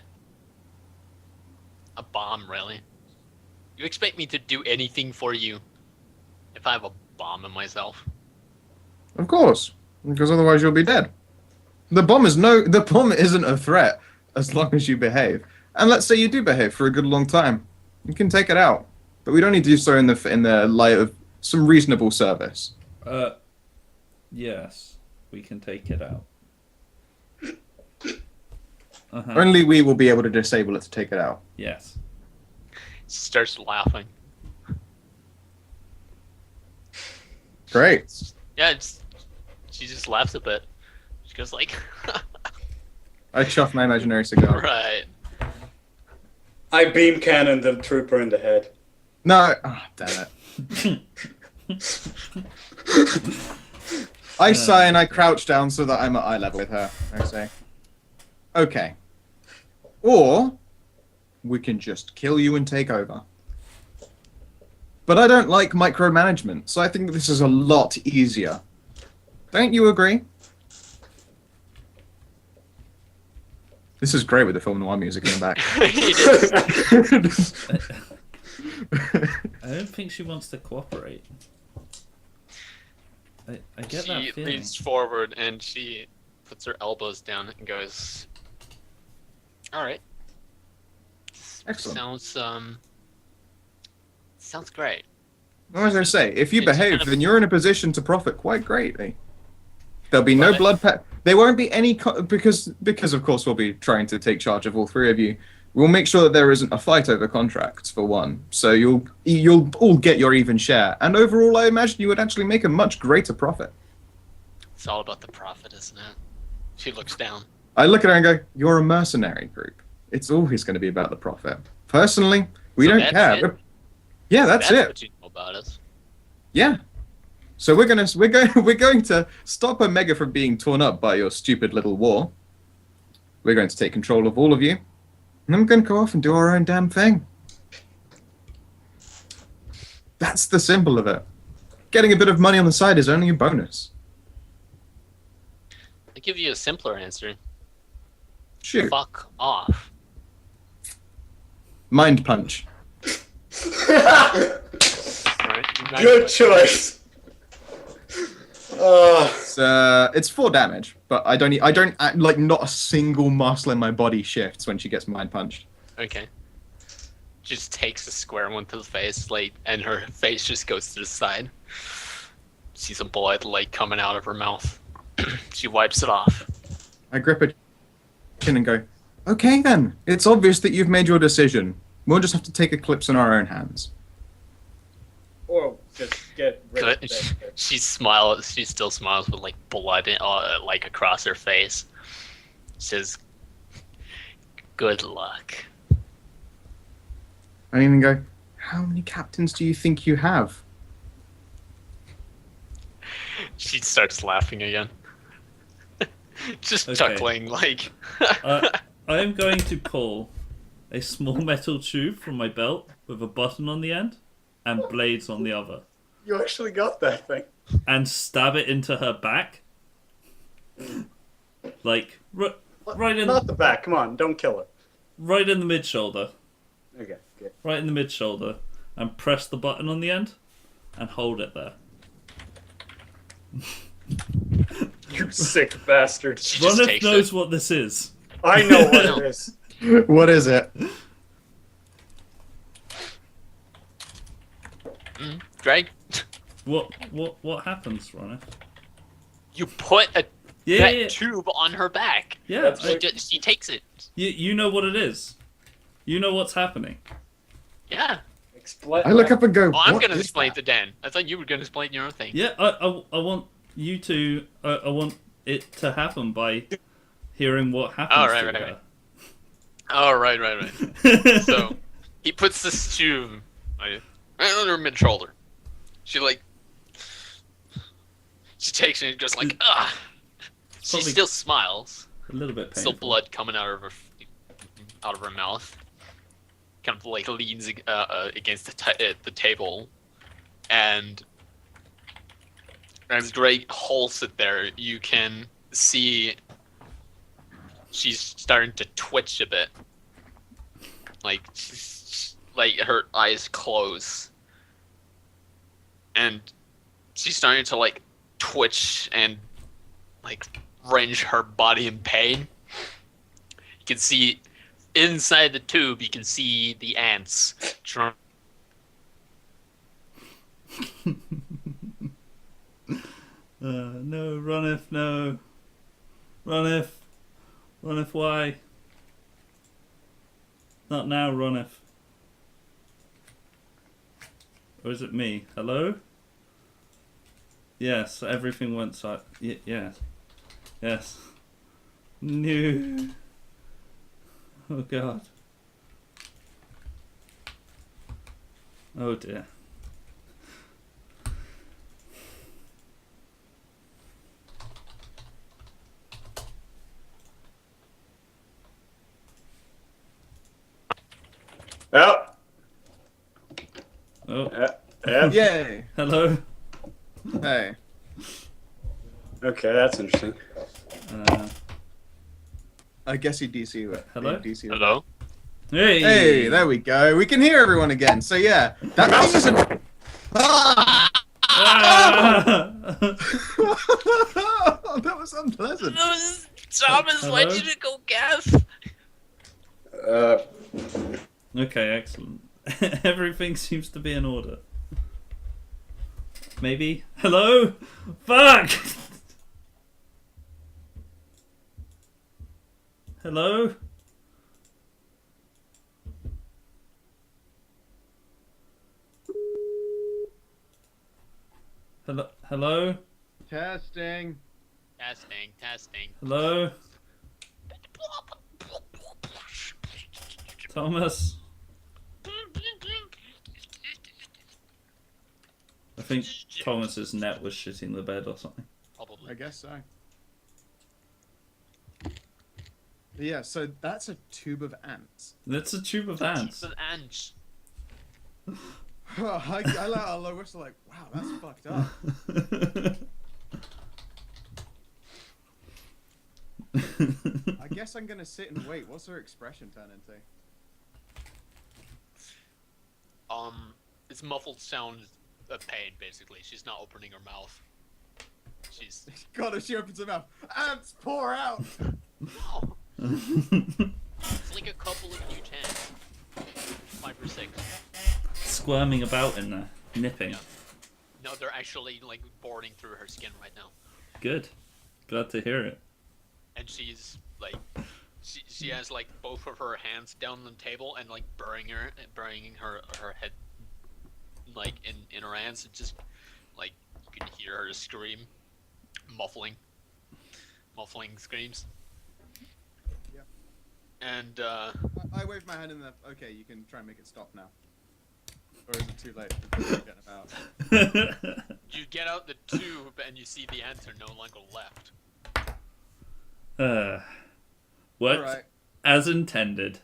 a bomb, really? You expect me to do anything for you if I have a bomb in myself? Of course, because otherwise you'll be dead. The bomb isn't a threat as long as you behave. And let's say you do behave for a good long time. You can take it out. But we don't need to do so in the light of some reasonable service. Yes, we can take it out. Only we will be able to disable it to take it out. Yes. She starts laughing. Great. Yeah, she just laughs a bit. She goes like, I chuff my imaginary cigar. right. I beam cannon the trooper in the head. No. Oh, damn it. I sigh and I crouch down so that I'm at eye level with her. I say, okay. Or we can just kill you and take over. But I don't like micromanagement, so I think this is a lot easier. Don't you agree? This is great with the film noir music in the back. I don't think she wants to cooperate. I get that She feeling. leans forward and she puts her elbows down and goes, "All right. Excellent. Sounds great." Well, as I say, if you It's behave, kind of- then you're in a position to profit quite greatly. There'll be no Right. blood pact. There won't be any because of course we'll be trying to take charge of all three of you. We'll make sure that there isn't a fight over contracts for one. So you'll all get your even share, and overall, I imagine you would actually make a much greater profit. It's all about the profit, isn't it? She looks down. I look at her and go, "You're a mercenary group. It's always going to be about the profit. Personally, we So don't that's care. it? Yeah, that's it. What you know about us. Yeah. So we're going to stop Omega from being torn up by your stupid little war. We're going to take control of all of you, and then we're going to go off and do our own damn thing. That's the symbol of it. Getting a bit of money on the side is only a bonus. I'll give you a simpler answer. Shoot. Fuck off. Mind punch. Right? Good choice. It's 4 damage, but I don't like not a single muscle in my body shifts when she gets mind punched. Okay. Just takes a square one to the face, like, and her face just goes to the side. See some blood, like, coming out of her mouth. She wipes it off. I grip her chin and go, "Okay then. It's obvious that you've made your decision. We'll just have to take Eclipse in our own hands." Or just get rid of Good. that. She smiles. She still smiles with like blood, like across her face. Says, "Good luck." I even go, "How many captains do you think you have?" She starts laughing again. Just Okay. chuckling, like. I am going to pull a small metal tube from my belt with a button on the end and blades on the other, You actually got that thing. and stab it into her back, like right in Not the back. Come on, don't kill her. right in the mid shoulder, Okay, good. right in the mid shoulder, and press the button on the end, and hold it there. You sick bastard. She just Ronith takes knows it. what this is. I know what it is. What is it? Greg, What happens, Ronith? you put Yeah, that yeah. tube on her back. Yeah, That's I- She takes it. you know what it is. You know what's happening. Yeah. Explain. I look up and go, Well, I'm "What gonna is explain that?" to Dan. I thought you were gonna explain your own thing. Yeah, I want you to. I want it to happen by hearing what happens Oh, right, to right, her. right. Oh, right. So he puts this to right on her mid shoulder. She takes it and goes like, ah. She Probably still smiles. a little bit painful. Still blood coming out of her mouth. Kind of like leans against the table, and as Greg holds it there, you can see she's starting to twitch a bit, like her eyes close, and she's starting to like twitch and like wrench her body in pain. You can see inside the tube. You can see the ants. No, Ronith, no. Ronith, why? Not now, Ronith. Or is it me? Hello? Yes, everything went yes. Yes. No. Oh god. Oh dear. Yep. Oh, Yep. Yay! hello. Hey. Okay, that's interesting. I guess he DC it. Hello? He DC it. Hello. Hey. Hey, there we go. We can hear everyone again. So yeah, that means Ah! that was unpleasant. Thomas, why Hello? did you go gas? Okay, excellent. Everything seems to be in order. Maybe. Hello? Fuck! Hello? Hello? Testing. Testing. Hello? Thomas? I think Thomas's net was shitting the bed or something. Probably. I guess so. Yeah, so that's a tube of ants. That's a tube of ants. But ants. I let out a low whistle like, wow, that's fucked up. I guess I'm gonna sit and wait. What's her expression turn into? It's muffled sound of pain, basically. She's not opening her mouth. She's... God, if she opens her mouth, ants pour out! No! It's like a couple of U10s. 5 or 6. Squirming about in there, nipping. Yeah. No, they're actually, like, boring through her skin right now. Good. Glad to hear it. And she's, like... She has, like, both of her hands down on the table and, like, burying her head, like, in her hands. And just, like, you can hear her scream. Muffling screams. Yep. And, I waved my hand in the... Okay, you can try and make it stop now. Or is it too late? Forgetting about. you get out the tube and you see the ants are no longer left. Worked Alright. as intended.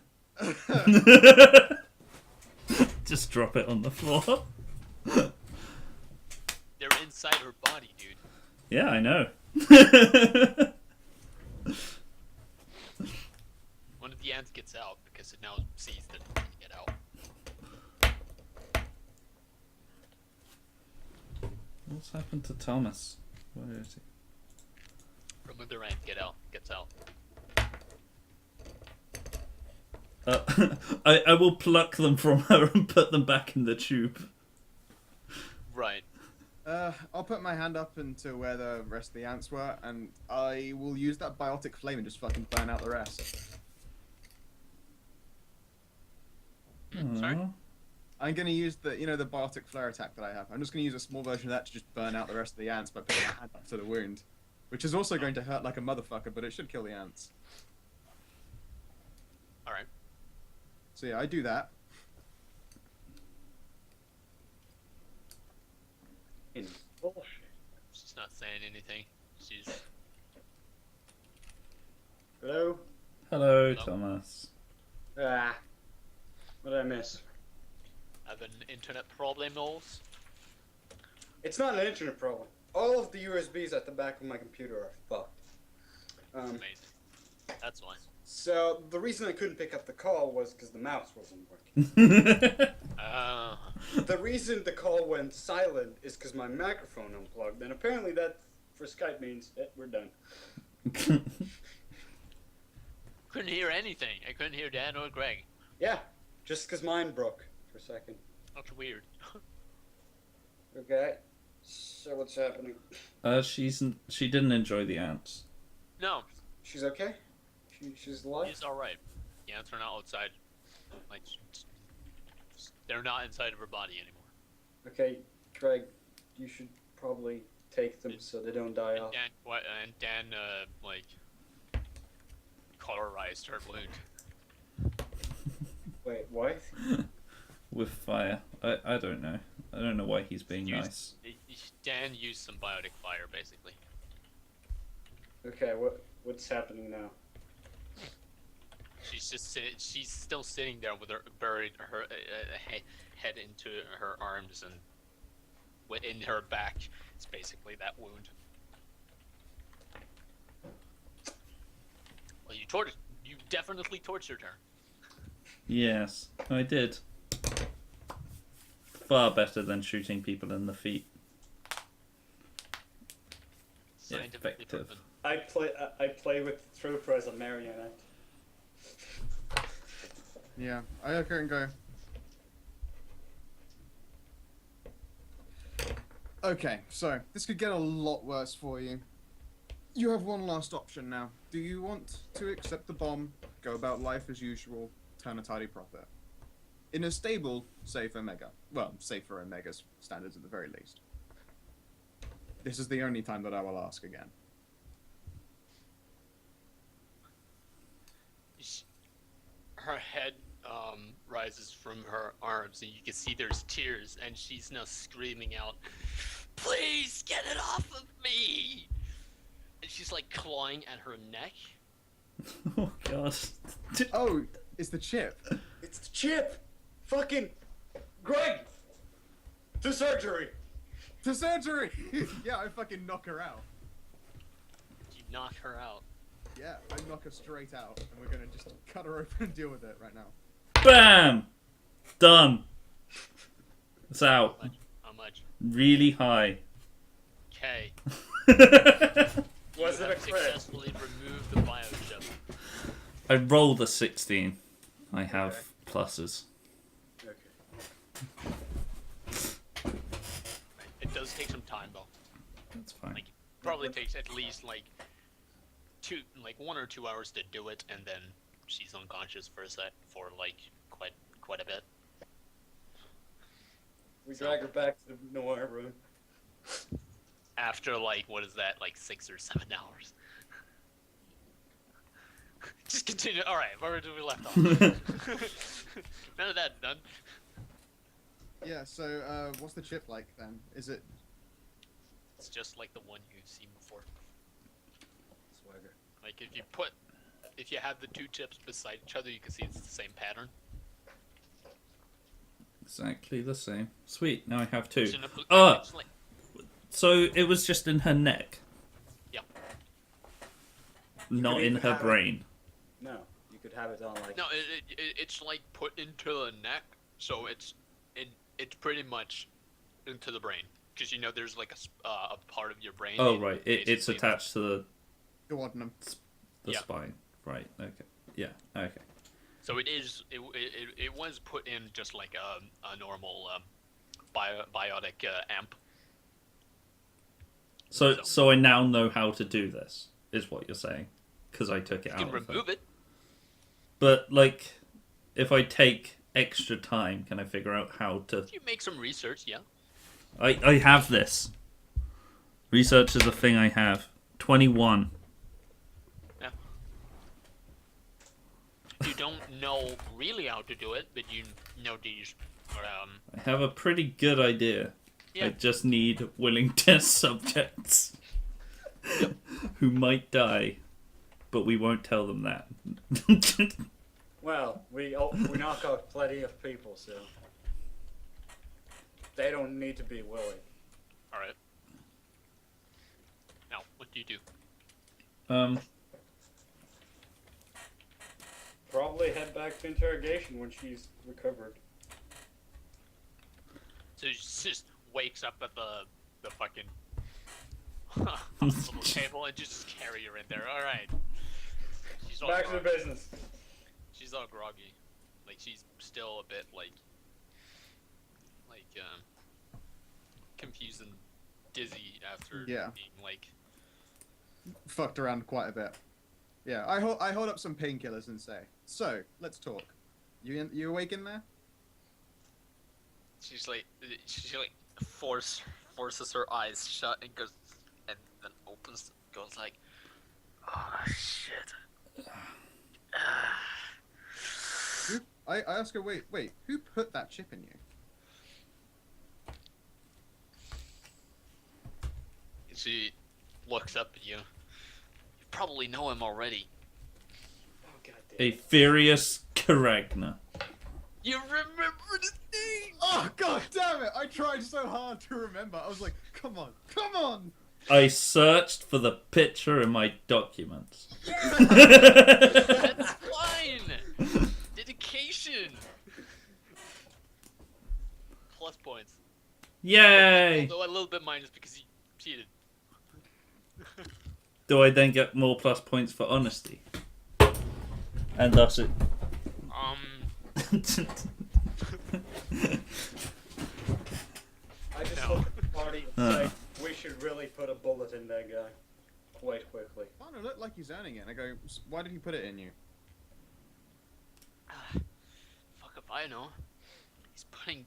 Just drop it on the floor. They're inside her body, dude. Yeah, I know. One of the ants gets out because it now sees that it can get out. What's happened to Thomas? Where is he? Another ant gets out. I will pluck them from her and put them back in the tube. Right. I'll put my hand up into where the rest of the ants were, and I will use that biotic flame and just fucking burn out the rest. Sorry? Aw. I'm gonna use the biotic flare attack that I have. I'm just gonna use a small version of that to just burn out the rest of the ants by putting my hand up to the wound. which is also going to hurt like a motherfucker, but it should kill the ants. All right. So yeah, I do that. In bullshit. She's not saying anything. She's Hello? Hello, Hello. Thomas. Ah. What did I miss? having internet problems. It's not an internet problem. All of the USBs at the back of my computer are fucked. Amazing. That's why. So the reason I couldn't pick up the call was because the mouse wasn't working. The reason the call went silent is because my microphone unplugged, and apparently that for Skype means we're done. Couldn't hear anything. I couldn't hear Dan or Greg. Yeah, just because mine broke for a second. That's weird. Okay, so what's happening? She didn't enjoy the ants. No, She's okay? She's alive? he's all right. The ants are not outside. Like, they're not inside of her body anymore. Okay, Craig, you should probably take them so they don't die off. And Dan, like, cauterized her wound. Wait, what? With fire. I don't know. I don't know why he's being nice. Dan used some biotic fire, basically. Okay, what's happening now? She's still sitting there with her buried her head into her arms, and in her back, it's basically that wound. Well, you definitely tortured her. Yes, I did. Far better than shooting people in the feet. Scientifically Effective. proven. I play with Trooper as a marionette. Yeah, I can go. Okay, so this could get a lot worse for you. You have one last option now. Do you want to accept the bomb, go about life as usual, turn a tidy profit? In a stable, safe Omega. Well, safe for Omega's standards at the very least. This is the only time that I will ask again. Her head rises from her arms, and you can see there's tears, and she's now screaming out, "Please get it off of me!" And she's like clawing at her neck. Oh god. Oh, it's the chip. It's the chip! Fucking Greg! To surgery! To surgery! Yeah, I fucking knock her out. You knock her out. Yeah, I knock her straight out, and we're gonna just cut her open and deal with it right now. BAM! Done. It's out. How much? Really high. Okay. Was You it a have crit? successfully removed the biochip. I rolled a 16. I have pluses. Okay. It does take some time, though. That's fine. Like, probably takes at least like 1 or 2 hours to do it, and then she's unconscious for like quite a bit. We drag her back to the noir room. After like, what is that, like 6 or 7 hours? Just continue. All right, where did we left off? None of that done. Yeah, so, what's the chip like then? Is it... It's just like the one you've seen before. Swagger. Like if you have the two chips beside each other, you can see it's the same pattern. Exactly the same. Sweet, now I have two. It's in a- Ah! it's like- So it was just in her neck, yeah. not could in even her have it- brain. No, you could have it on like. No, it's like put into the neck, so it's pretty much into the brain, because there's like a part of your brain. Oh right, it's basically- attached to the Duodenum. Yeah. spine. Right. Okay. Yeah. Okay. So it was put in just like a normal biotic amp. So I now know how to do this, is what you're saying, because I took it You out can of her. remove it. But like, if I take extra time, can I figure out how to? You make some research, yeah. I have this. Research is a thing I have. 21. You don't know really how to do it, but you know these. I have a pretty good idea. Yeah. I just need willing test subjects who might die, but we won't tell them that. Well, we knock out plenty of people, so they don't need to be willing. All right. Now, what do you do? Probably head back to interrogation when she's recovered. So she just wakes up at the fucking hospital table and just carry her in there. All right. She's all Back to the groggy. business. She's all groggy. Like she's still a bit like confused and dizzy after Yeah. being like. Fucked around quite a bit. Yeah, I hold up some painkillers and say, so let's talk. You awake in there? She forces her eyes shut and goes, and then goes like, oh shit. I ask her, wait, who put that chip in you? She looks up at you. You probably know him already. Oh god damn. A furious Karagna. You remember his name? Oh god damn it! I tried so hard to remember. I was like, come on! I searched for the picture in my documents. That's fine. Dedication. Plus points. Yay! Although a little bit minus because he cheated. Do I then get more plus points for honesty? And thus it... I just No. look at the party and say, we should really put a bullet in that guy. Quite quickly. Oh, no, look like he's earning it. And I go, why did he put it in you? Fuck if I know. He's putting.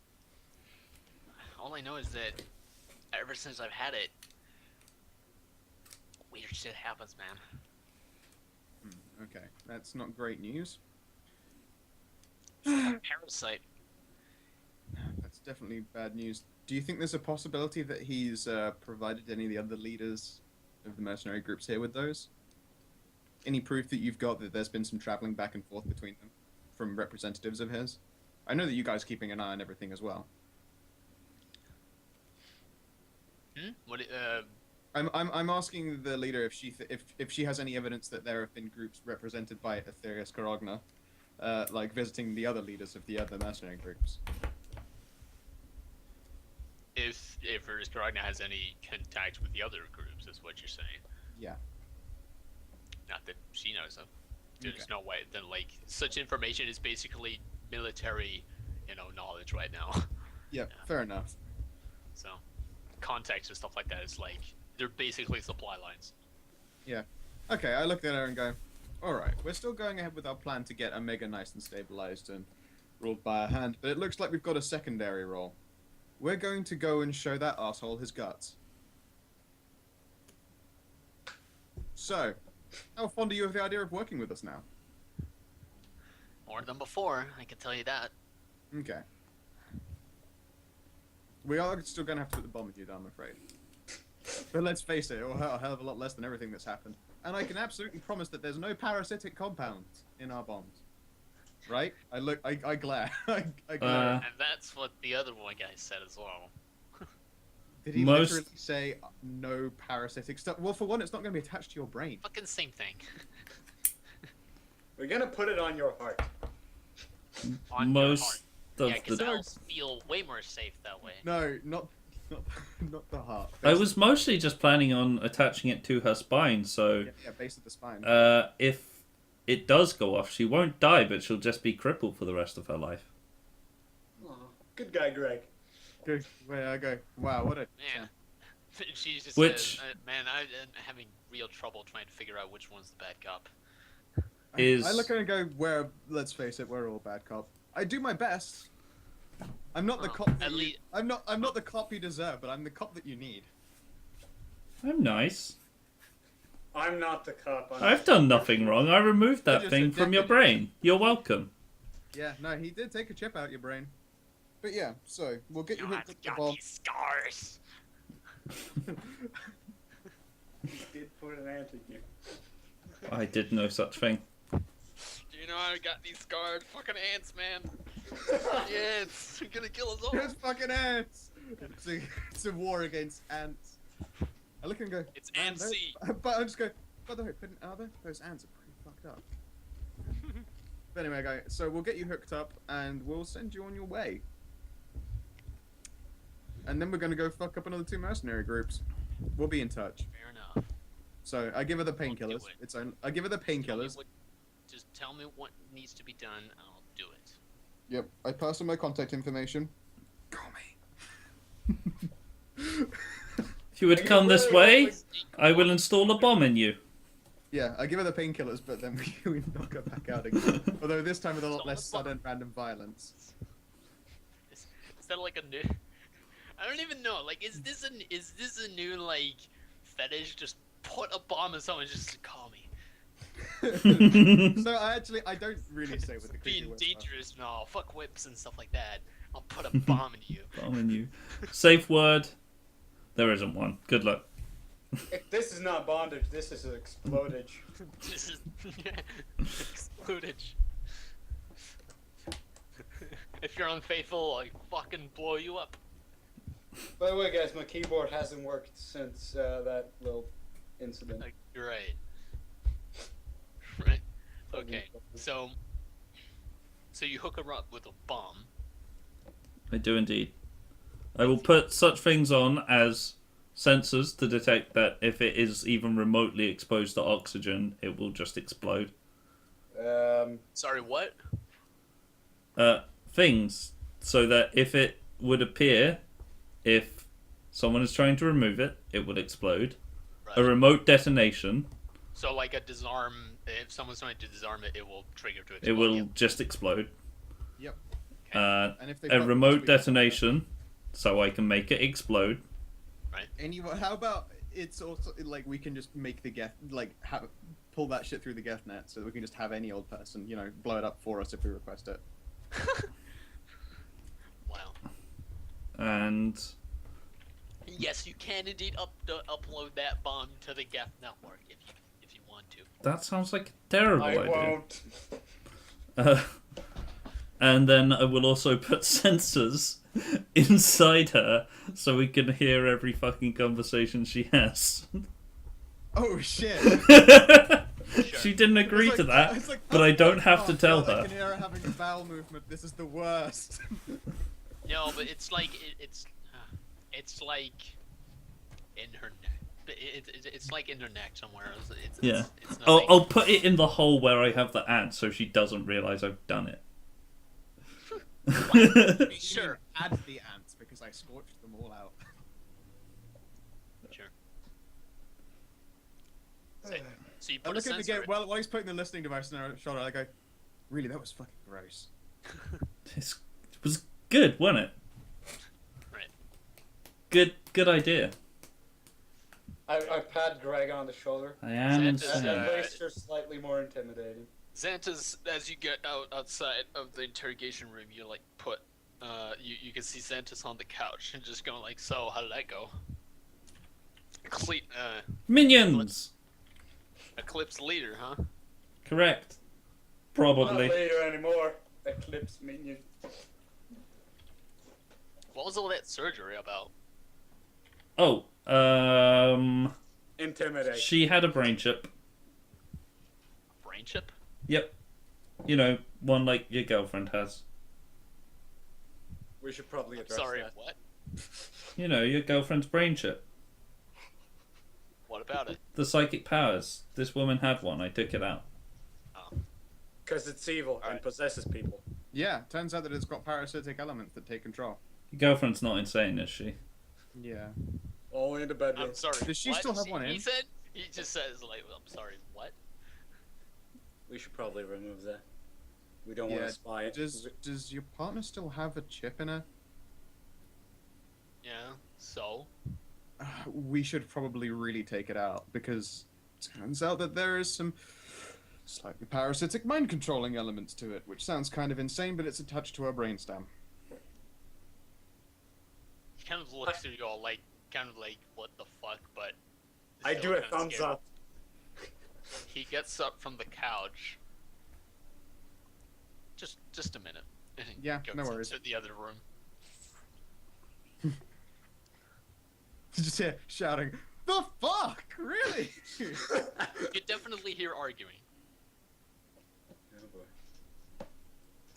All I know is that ever since I've had it, weird shit happens, man. Okay, that's not great news. A parasite. That's definitely bad news. Do you think there's a possibility that he's provided any of the other leaders of the mercenary groups here with those? Any proof that you've got that there's been some traveling back and forth between them from representatives of his? I know that you guys are keeping an eye on everything as well. What? I'm asking the leader if she has any evidence that there have been groups represented by Aetherius Karogna, like visiting the other leaders of the other mercenary groups. If Karagna has any contact with the other groups, is what you're saying. Yeah. Not that she knows of. There's Okay. no way. Then like such information is basically military, knowledge right now. Yeah, fair enough. So, context and stuff like that is like they're basically supply lines. Yeah. Okay, I look at her and go, alright, we're still going ahead with our plan to get Omega nice and stabilized and ruled by our hand, but it looks like we've got a secondary role. We're going to go and show that asshole his guts. So, how fond are you of the idea of working with us now? More than before, I can tell you that. Okay. We are still going to have to put the bomb with you, I'm afraid. But let's face it, it'll hurt a hell of a lot less than everything that's happened. And I can absolutely promise that there's no parasitic compounds in our bombs. Right? I glare. I glare. And that's what the other one guy said as well. Did he most- literally say no parasitic stuff? Well, for one, it's not going to be attached to your brain. Fucking same thing. We're gonna put it on your heart. On Most your of heart. Yeah, because the... I'll feel way more safe that way. No, not the heart. I was mostly just planning on attaching it to her spine, so Yeah, base of the spine. if it does go off, she won't die, but she'll just be crippled for the rest of her life. Aw, good guy, Greg. Good. Where I go. Wow, what a. Man. She just Which- said, man, I'm having real trouble trying to figure out which one's the bad cop. Is- I look at her and go, let's face it, we're all bad cop. I do my best. I'm not the Oh, cop. at least- I'm not the cop you deserve, but I'm the cop that you need. I'm nice. I'm not the cop. I've done nothing wrong. I removed that You're just thing a from your deputy. brain. You're welcome. Yeah, no, he did take a chip out your brain. But yeah, so we'll get you hooked up to got Bob. these scars. He did put an ant in you. I did no such thing. Do you know I got these scarred fucking ants, man? Ants, they're gonna kill us all. There's fucking ants! It's a war against ants. I look and go. It's "Man, antsy." But I just go, by the way, those ants are pretty fucked up. But anyway, guys, so we'll get you hooked up and we'll send you on your way. And then we're gonna go fuck up another 2 mercenary groups. We'll be in touch. Fair enough. So I give her the We'll do painkillers. it. I give her the painkillers. Just tell me what needs to be done, and I'll do it. Yep. I pass her my contact information. Call me. If you would come this way, I will install a bomb in you. Yeah, I give her the painkillers, but then we knock her back out again. Although this time with a lot less sudden random violence. Is that like a new? I don't even know. Like, is this a new like fetish? Just put a bomb in someone, just call me. So I don't really say with the creepy Being whisper. dangerous and all, fuck whips and stuff like that. I'll put a bomb in you. Bomb in you. Safe word. There isn't one. Good luck. This is not bondage. This is explodage. This is explodage. If you're unfaithful, I'll fucking blow you up. By the way, guys, my keyboard hasn't worked since that little incident. Like, you're right. Right. Okay. So you hook her up with a bomb. I do indeed. I will put such things on as sensors to detect that if it is even remotely exposed to oxygen, it will just explode. Sorry, what? Things so that if it would appear, if someone is trying to remove it, it would explode. Right. A remote detonation, So like a disarm. If someone's trying to disarm it, it will trigger to explode. it will just explode. Yep. And if they've a got remote between- detonation, so I can make it explode. And how about it's also like we can just make the geth pull that shit through the geth net so that we can just have any old person, blow it up for us if we request it. Wow. And Yes, you can indeed upload that bomb to the Geth network if you want to. that sounds like a terrible I idea. won't. And then I will also put sensors inside her so we can hear every fucking conversation she has. Oh shit! She didn't agree It's to like- that, it's like, but I don't have to oh, tell God, I her. can hear her having a bowel movement. This is the worst. No, but it's like it's like in her neck. It's like in her neck somewhere. Yeah. It's I'll put it in the hole where I have the ant so she doesn't realise I've done it. Sure. Add the ants because I scorched them all out. Sure. So you I put a look at the sensor. game while he's putting the listening device on her shoulder. I go, really, that was fucking gross. It was good, wasn't it? Right. Good idea. I pat Greg on the shoulder. I am Santa's, insane. That makes her slightly more intimidating. Xanta's, as you get outside of the interrogation room, you like put, you can see Xanta's on the couch and just going like, so how did that go? Minions! Eclipse leader, huh? Correct. Not Probably. later anymore. Eclipse minion. What was all that surgery about? Oh, Intimidate. she had a brain chip. Brain chip? Yep. You know, one like your girlfriend has. We should probably I'm address sorry, that. what? You know, your girlfriend's brain chip. What about it? The psychic powers. This woman had one. I took it out. Because it's evil and Alright. possesses people. Yeah, turns out that it's got parasitic elements that take control. Your girlfriend's not insane, is she? Yeah. Only in the bedroom. I'm sorry. Does she what? still have one in? He said. He just says like, I'm sorry. What? We should probably remove that. We don't want Yeah, to spy it. Does your partner still have a chip in her? Yeah. So. We should probably really take it out because turns out that there is some slightly parasitic mind controlling elements to it, which sounds kind of insane, but it's attached to our brainstem. He kind of looks at you all like, what the fuck, but... I still do a kinda thumbs scared. up. He gets up from the couch. Just a minute. And he Yeah, goes no worries. into the other room. Just hear shouting, "The fuck? Really?" You definitely hear arguing.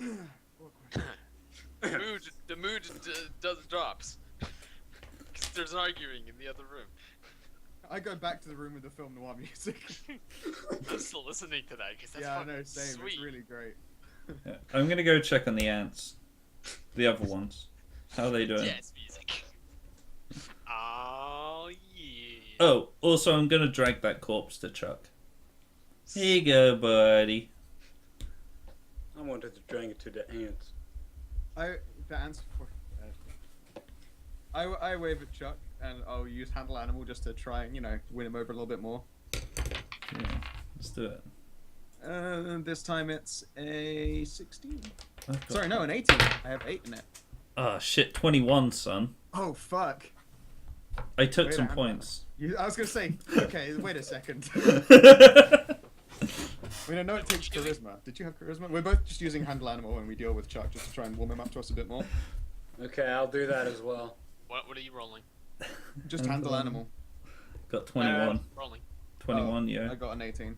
Oh boy. The mood does drops. 'Cause there's arguing in the other room. I go back to the room with the film noir music. I'm still listening to that because that's Yeah, I fucking know, same. sweet. It's really great. Yeah. I'm gonna go check on the ants. The other ones. How are they doing? Jazz music. Oh yeah. Oh, also I'm gonna drag that corpse to Chuck. Here you go, buddy. I wanted to drag it to the ants. The ants. I wave at Chuck, and I'll use handle animal just to try and win him over a little bit more. Yeah, let's do it. This time it's a 16. I've got- Sorry, no, an 18. I have 8 in it. Ah, shit, 21, son. Oh fuck! I took Wait, some hang on. points. I was gonna say, okay, wait a second. I mean, I know it takes charisma. Did you have charisma? We're both just using handle animal when we deal with Chuck, just to try and warm him up to us a bit more. Okay, I'll do that as well. What are you rolling? Just handle animal. Got 21. Rolling. 21, Oh, yeah. I got an 18.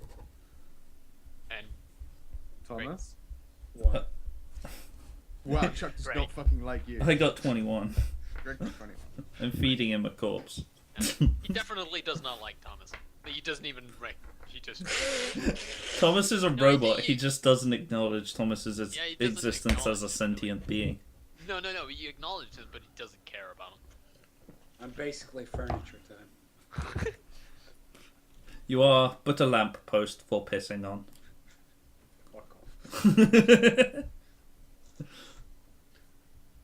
And Thomas? What? Wow, Chuck does Great. not fucking like you. I got 21. Greg got 21. I'm feeding him a corpse. he definitely does not like Thomas. He doesn't even he just Thomas is a No, robot. he- He just doesn't acknowledge Thomas's Yeah, he doesn't existence as a acknowledge it, sentient being. No, he acknowledges it, but he doesn't care about him. I'm basically furniture to him. You are but a lamp post for pissing on. Fuck off.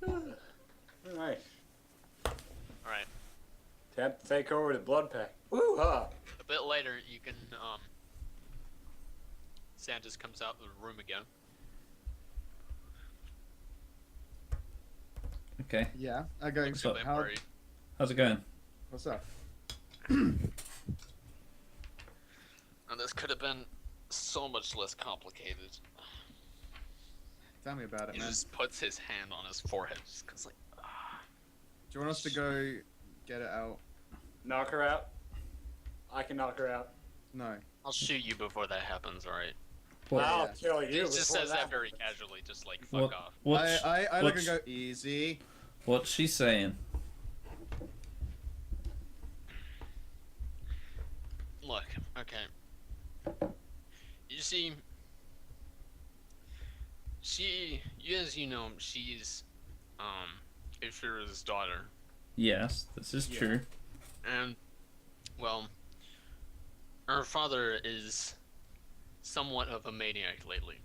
Alright. Alright. Time to take over the blood pack. Woo-ha! A bit later, you can, Santos comes out of the room again. Okay, Yeah, I go. Looks So, a bit how, worried. how's it going? what's up? And this could have been so much less complicated. Tell me about it, He man. just puts his hand on his forehead, just 'cause, like, Do you want us to go get it out? Knock her out. I can knock her out. No. I'll shoot you before that happens, alright? What, I'll yeah. kill you. He just before says that very happens. casually, just like, fuck what, off. what's, I look and what's, go, easy. what's she saying? Look, okay. You see, as you know, she's, Ishira's daughter. Yes, this is Yeah. true. And, well, her father is somewhat of a maniac lately.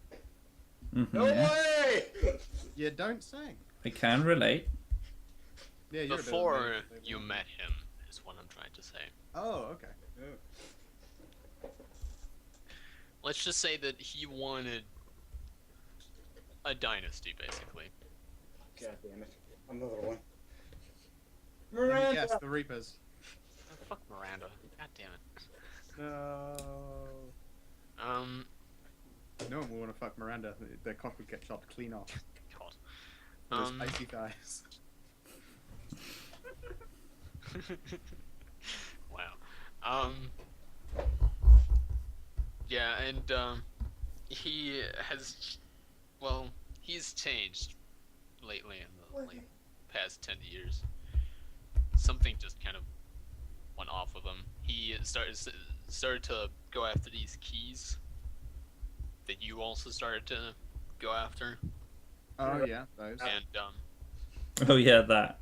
No Mhm. way! You don't say. I can relate. Yeah, you're a bit of a Before maniac. you met him, is what I'm trying to say. Oh, okay. Let's just say that he wanted a dynasty, basically. God damn it. Another one. Let me Miranda! guess, the Reapers. Oh, fuck Miranda. God damn it. No. No one will want to fuck Miranda. Their cock would get chopped clean off. God. Those icy thighs. Wow. Yeah, and, he has, well, he's changed lately in the, like, past 10 years. Something just kind of went off of him. He started to go after these keys that you also started to go after, Oh yeah, those. and, Oh yeah, that.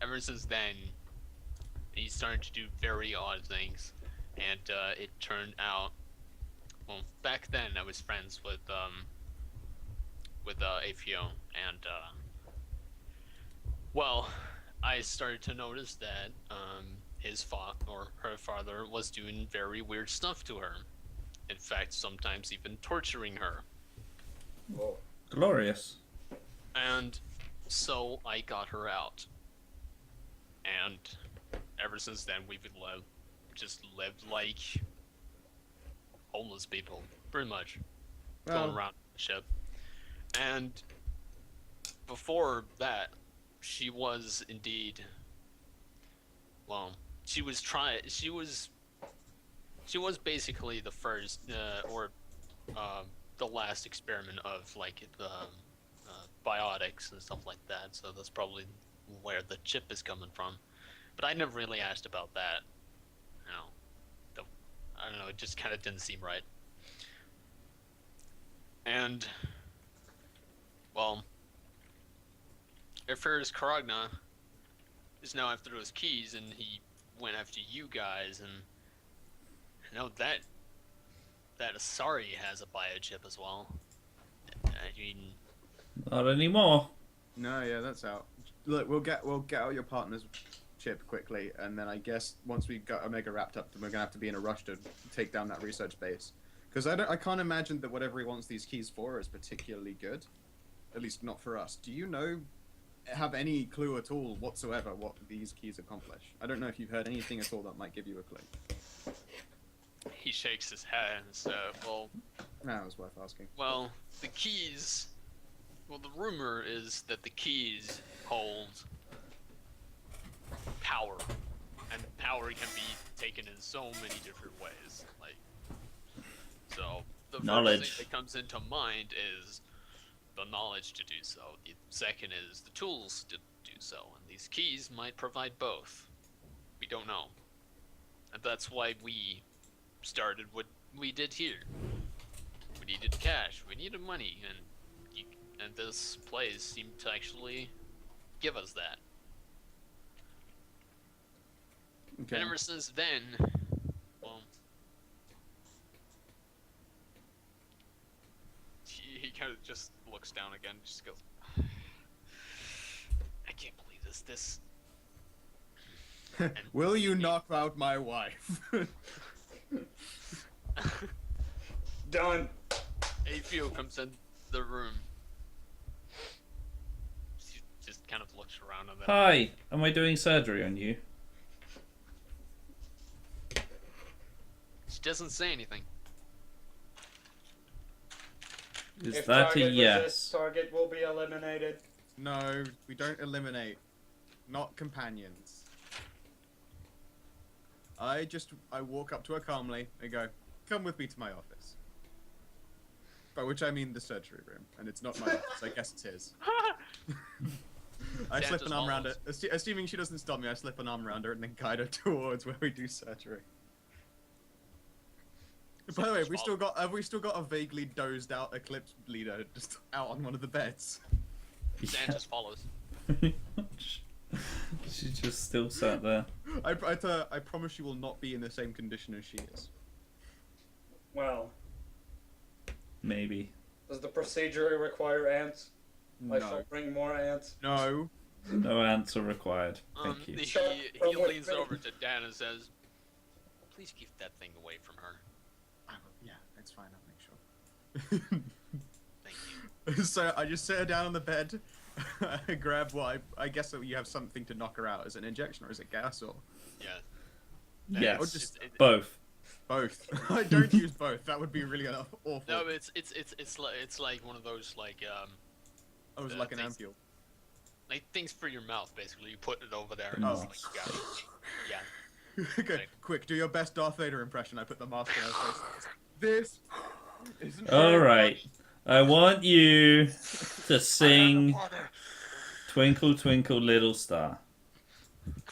ever since then, he's starting to do very odd things, and it turned out. Well, back then I was friends with APO, and well, I started to notice that his father or her father was doing very weird stuff to her. In fact, sometimes even torturing her. Whoa. Glorious. And so I got her out. And ever since then, we've been just lived like homeless people, pretty much. Going around the ship. And before that, she was indeed, well, she was basically the first, the last experiment of like the biotics and stuff like that. So that's probably where the chip is coming from. But I never really asked about that. I don't know. It just kind of didn't seem right. And well, at first Karagna is now after those keys, and he went after you guys, and I know that Asari has a biochip as well. I mean, Not anymore. No, yeah, that's out. Look, we'll get out your partner's chip quickly, and then I guess once we got Omega wrapped up, then we're gonna have to be in a rush to take down that research base. Because I can't imagine that whatever he wants these keys for is particularly good. At least not for us. Do you have any clue at all whatsoever what these keys accomplish? I don't know if you've heard anything at all that might give you a clue. he shakes his head and says, well, No, it was worth asking. well, the keys, well, the rumor is that the keys hold power, and power can be taken in so many different ways. Like, so the Knowledge. first thing that comes into mind is the knowledge to do so. The second is the tools to do so, and these keys might provide both. We don't know, and that's why we started what we did here. We needed cash, we needed money, and this place seemed to actually give us that. Okay. And ever since then, well, he kind of just looks down again, just goes, I can't believe this. And Will you knock out my wife? Done. Afio comes in the room. She just kind of looks around and then Hi, am I doing surgery on you? she doesn't say anything. Is If that a target yes? resists, target will be eliminated. No, we don't eliminate. Not companions. I walk up to her calmly and go, come with me to my office. By which I mean the surgery room, and it's not my office, I guess it's his. I slip an arm around her. Assuming she doesn't stop me, I slip an arm around her and then guide her towards where we do surgery. By the way, have we still got a vaguely dozed out Eclipse leader just out on one of the beds? Dan just follows. She just still sat there. I promise you will not be in the same condition as she is. Well, Maybe. does the procedure require ants? I shall No. bring more ants. No. No answer required. Thank you. He leans over to Dan and says, please keep that thing away from her. Yeah, it's fine. I'll make sure. Thank you. So I just sit her down on the bed. I grab what I guess that you have something to knock her out. Is it an injection or is it gas or Yeah. Yes, or just both. both? I don't use both. That would be really awful. No, it's like one of those like I was like an things- ampule. like things for your mouth basically. You put it over there and Oh. it's like you got it. Yeah. Okay, quick, do your best Darth Vader impression. I put the mask on her face. This isn't All very right. much. I want you to sing Twinkle Twinkle Little Star.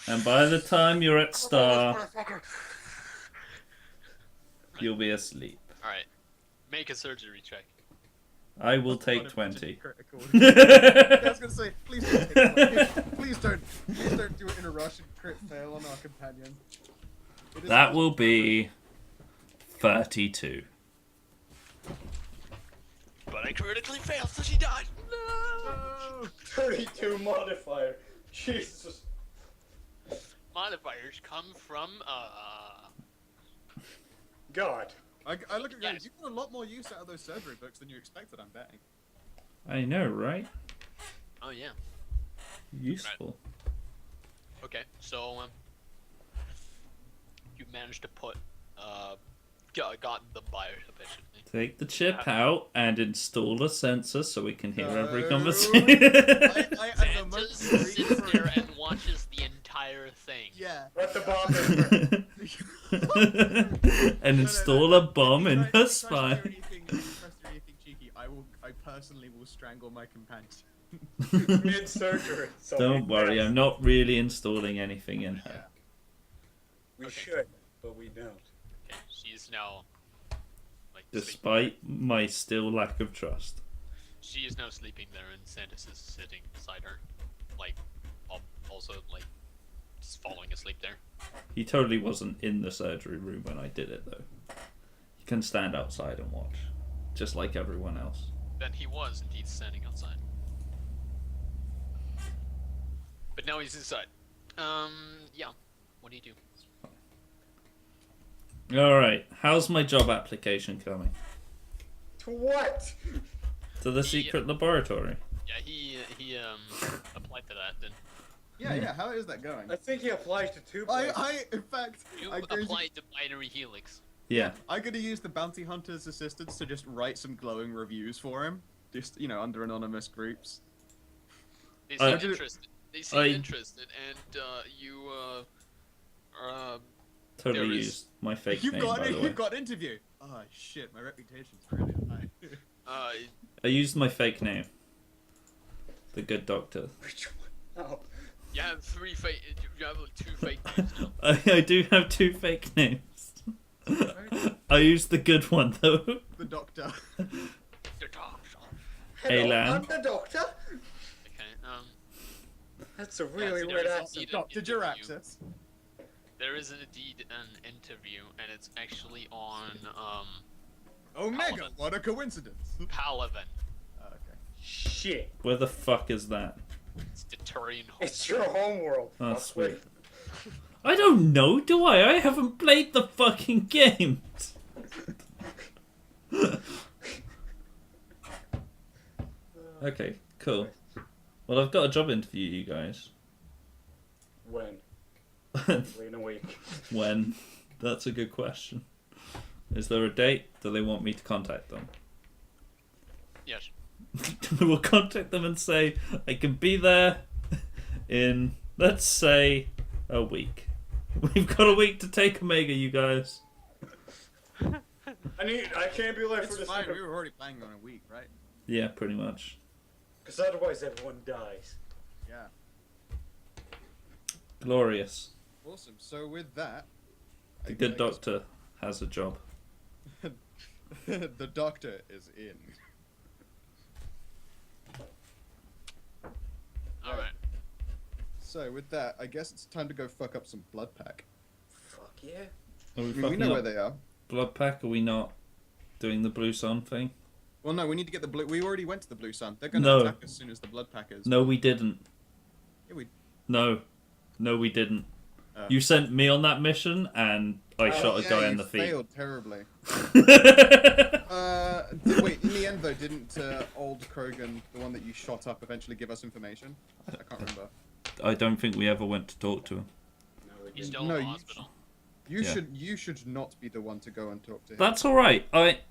And by the time you're at Star, you'll be asleep. All right. Make a surgery check. I will That's take not a 20. critical. I was gonna say, please don't take 20. Please don't do it in a rush and crit fail on our companion. It is That will be 32. But I critically failed, so she died. No. 32 modifier. Jesus. modifiers come from God. I look at you, Yes. you got a lot more use out of those surgery books than you expected, I'm betting. I know, right? Oh yeah. Useful. Okay, so you managed to put got the bio efficiently. Take the chip out and install a sensor so we can hear every No. conversation. I at the Santa moment sits there and watches the entire thing. Yeah. Let the bomb in. And install a bomb in her spine. If you try to do anything cheeky, I personally will strangle my companion. Mid-surgery. So Don't worry, I'm not really installing anything in her. We Okay. should, but we don't. Okay, she's now like Despite my still lack of trust. she is now sleeping there, and Santis is sitting beside her, like also like just falling asleep there. He totally wasn't in the surgery room when I did it, though. He can stand outside and watch, just like everyone else. Then he was indeed standing outside, but now he's inside. Yeah. What do you do? Alright, how's my job application coming? To what? To the secret laboratory? Yeah, he applied to that. Then Yeah, how is that going? I think he applies to 2 places. In fact, you I'm going to- applied to binary helix. Yeah. I'm gonna use the bounty hunter's assistants to just write some glowing reviews for him, just under anonymous groups. They I- seem interested. They seem I- interested, and you Totally There is- used my fake You've name, got by the way. you've got interview. Oh shit, my reputation's really high. I used my fake name. The Good Doctor. Which one? Oh. you have three fake. You have like, 2 fake names now. I do have 2 fake names. I used the good one, though. The doctor. Your dog. Hey, Hello, Lamb. I'm the doctor. Okay. That's a Yeah, really so weird there is accent. indeed Doctor interview. Jiraxis. There is indeed an interview, and it's actually on Omega, Paladin. what a coincidence. Palaven. Okay. Shit. Where the fuck is that? It's the Turian. It's your homeworld. Oh, fuckwit. sweet. I don't know, do I? I haven't played the fucking games. Okay, cool. Well, I've got a job interview, you guys. When? In a week. When? That's a good question. Is there a date? Do they want me to contact them? Yes. We'll contact them and say, I can be there in, let's say, a week. We've got a week to take Omega, you guys. I can't be late for It's this fine, we were already planning on a week, right? Yeah, pretty much. because otherwise everyone dies. Yeah. Glorious. Awesome. So with that, The Good Doctor has a job. the doctor is in. All right. So with that, I guess it's time to go fuck up some blood pack. Fuck yeah. Are we We fucking know up where they are. Blood Pack? Are we not doing the Blue Sun thing? Well, no, we need to get the blue. We already went to the Blue Sun. They're gonna No. attack as soon as the blood packers. No, we didn't. Yeah, we. No, we didn't. Oh. You sent me on that mission, and I shot a yeah, guy you in the feet. failed terribly. Wait, in the end though, didn't old Krogan, the one that you shot up, eventually give us information? I can't remember. I don't think we ever went to talk to him. No, we He's didn't. still No, in the you hospital. You should not be the one to go and talk to him. That's all right.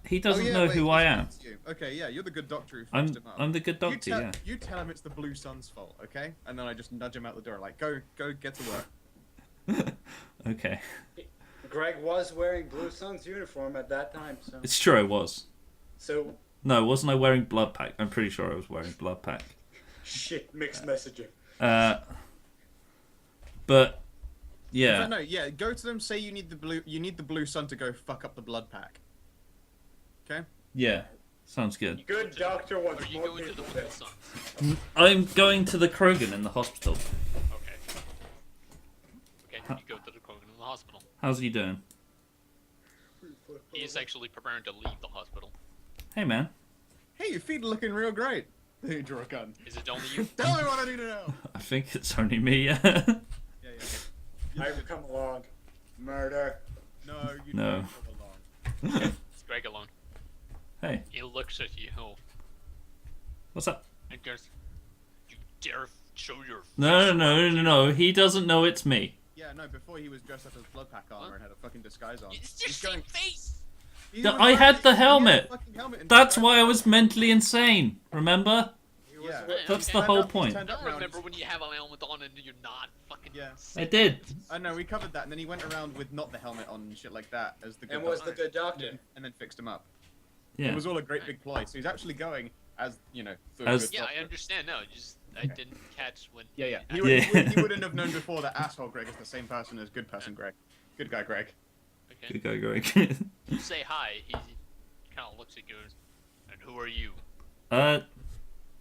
He doesn't Oh, yeah, know wait, who he I am. speaks to you. Okay, yeah, you're the good doctor who I'm fixed him up. I'm the Good You Doctor. tell, Yeah. you tell him it's the Blue Sun's fault, okay? And then I just nudge him out the door, like, go get to work. Okay. Greg was wearing Blue Sun's uniform at that time, so. It's true. I was. So, No, wasn't I wearing Blood Pack? I'm pretty sure I was wearing Blood Pack. shit, mixed messaging. But yeah. But no, yeah, go to them, say you need the Blue Sun to go fuck up the blood pack. Okay? Yeah. Sounds good. Good doctor wants Are you more going to the people Blue dead. Sun? I'm going to the Krogan in the hospital. Okay. Okay, you go to the Krogan in the hospital. How's he doing? He is actually preparing to leave the hospital. Hey, man. Hey, your feet are looking real great. There you draw a gun. Is it only you? Tell me what I need to know. I think it's only me. Yeah. I've come along. Murder. No, you No. don't come along. It's Greg alone. Hey, He looks at you what's up? and goes, "You dare show your face No. He doesn't know it's me. Yeah, no, before he was dressed up as Bloodpack armor What? and had a fucking disguise on. It's He's just your going- face." he Yeah, was I had the he a helmet. fucking helmet and That's disguise. why I was mentally insane. Remember? He was Yeah. a witness. That's the Turned whole up- he's point. turned I up don't now and remember he's- when you have a helmet on and you're not fucking. Yeah. I did. I know, we covered that, and then he went around with not the helmet on and shit like that as the good And was the doctor, good doctor. and then fixed him up. Yeah. It was all a great big ploy. So he's actually going as, you know, the As- good Yeah, I doctor. understand. No, just I didn't catch when. Yeah. I- He, would, Yeah. he wouldn't have known before that asshole Greg is the same person as good person Greg. Good guy Greg. Okay. Good guy, Greg. You say hi. He kind of looks at you. And who are you?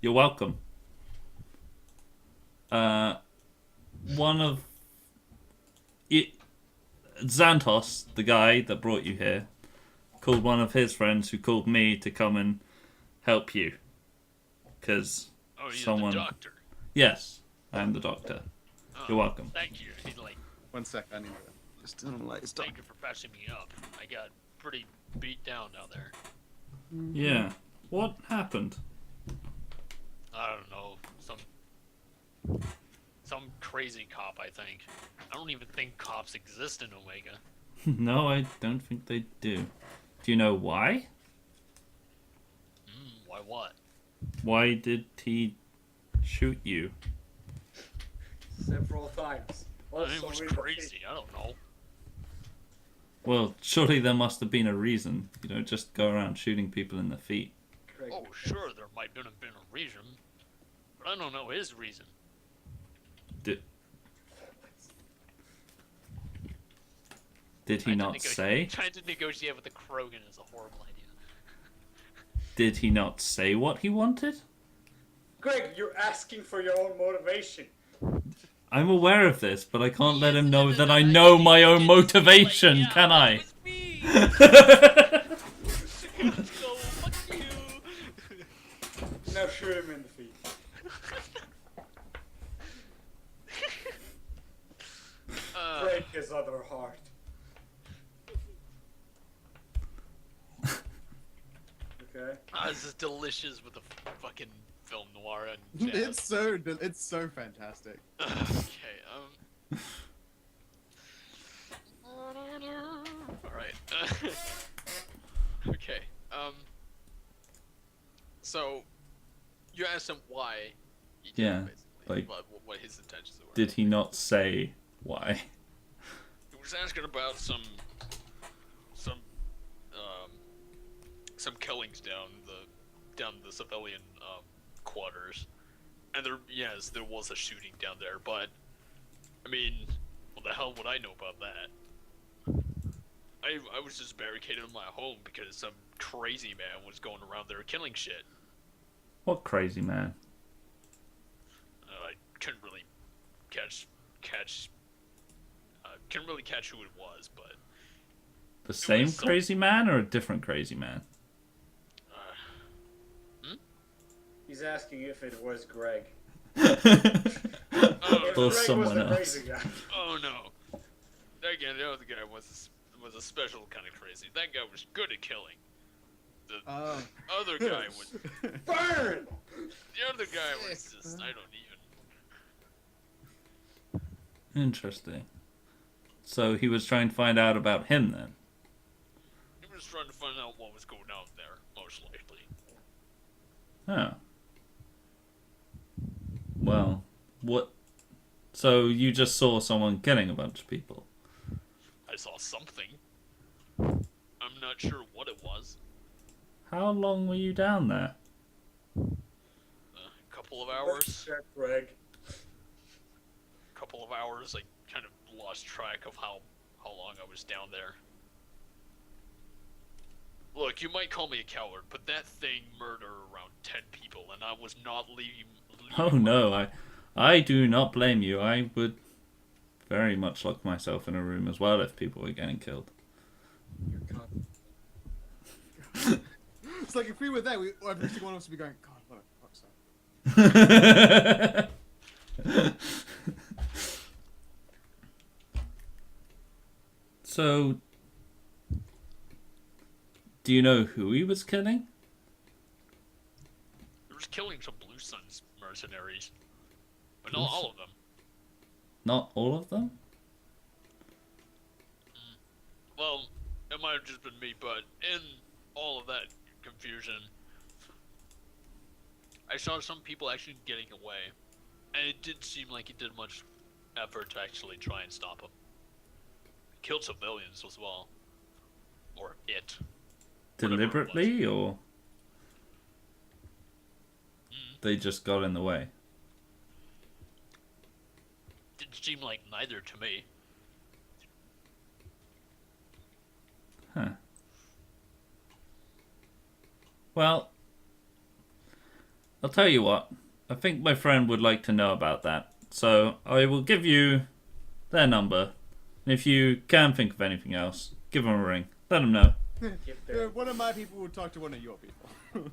You're welcome. One of Xantos, the guy that brought you here, called one of his friends who called me to come and help you. Because Oh, you're someone. the doctor. Yes, I'm the doctor. Oh, You're welcome. Thank you. He's like, 1 sec, I need to just turn the lights down. thank you for patching me up. I got pretty beat down down there. Yeah. What happened? I don't know. Some crazy cop, I think. I don't even think cops exist in Omega. No, I don't think they do. Do you know why? Why what? Why did he shoot you? Several times. I mean, it was crazy. I don't know. Well, surely there must have been a reason. You don't just go around shooting people in the feet. Oh, sure, there might have been a reason. But I don't know his reason. Did he not say? Trying to negotiate with the Krogan is a horrible idea. Did he not say what he wanted? Greg, you're asking for your own motivation. I'm aware of this, but I can't let him know that I know my own motivation, Like, yeah, can I? it was me. So, fuck you. Now shoot him in the feet. Break his other heart. Okay. This is delicious with the fucking film noir and jazz. It's so fantastic. Okay, Alright. Okay, so, you asked him why he did Yeah, it, basically. like- What his intentions were. Did he not say why? He was asking about some killings down the civilian quarters, and there was a shooting down there. But I mean, what the hell would I know about that? I was just barricaded in my home because some crazy man was going around there killing shit. What crazy man? I couldn't really catch. Couldn't really catch who it was, but The same was some- crazy man or a different crazy man? He's asking if it was Greg. oh, If Or Greg someone was the else. crazy guy. oh no! Again, the other guy was a special kind of crazy. That guy was good at killing. The other guy was. Burn! The other guy was just. I don't even. Interesting. So he was trying to find out about him then? He was trying to find out what was going on there, most likely. Oh. Well, what... So you just saw someone killing a bunch of people? I saw something. I'm not sure what it was. How long were you down there? A couple of hours. Check Greg. Couple of hours. I kind of lost track of how long I was down there. Look, you might call me a coward, but that thing murdered around 10 people, and I was not leaving Oh no, I do not blame you. I would very much lock myself in a room as well if people were getting killed. It's like if we were there, every single one of us would be going, God, what the fuck's that? So, do you know who he was killing? He was killing some Blue Suns mercenaries. But not all of them. Not all of them? Well, it might have just been me, but in all of that confusion, I saw some people actually getting away. And it didn't seem like he did much effort to actually try and stop him. Killed civilians as well. Or it. Deliberately, or they just got in the way? Didn't seem like neither to me. Huh. Well, I'll tell you what. I think my friend would like to know about that. So I will give you their number. And if you can think of anything else, give them a ring. Let them know. One of my people will talk to one of your people.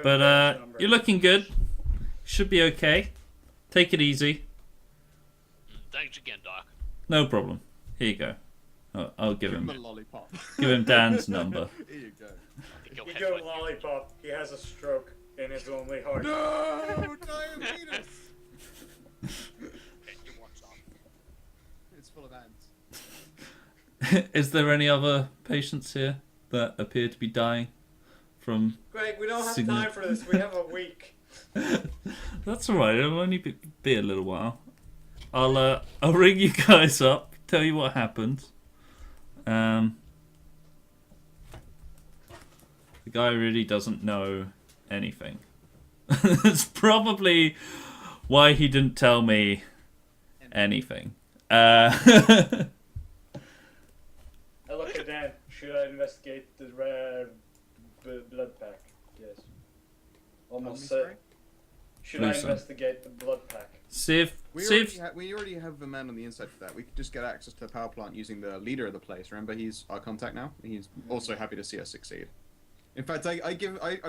But you're looking good. Should be okay. Take it easy. Thanks again, Doc. No problem. Here you go. I'll give him a lollipop. give him Dan's number. Here you go. Go You headbutt go you. lollipop. He has a stroke in his only heart. No, diabetes. Okay, you watch off. It's full of ants. Is there any other patients here that appear to be dying from? Greg, we don't have Signet. time for this. We have a week. That's all right. It'll only be a little while. I'll ring you guys up, tell you what happened. The guy really doesn't know anything. That's probably why he didn't tell me anything. I look at Dan. Should I investigate the rare blood pack? Yes. Almost said. Should I Listen. investigate the blood pack? See if We already have a man on the inside for that. We could just get access to the power plant using the leader of the place. Remember, he's our contact now. He's also happy to see us succeed. In fact, I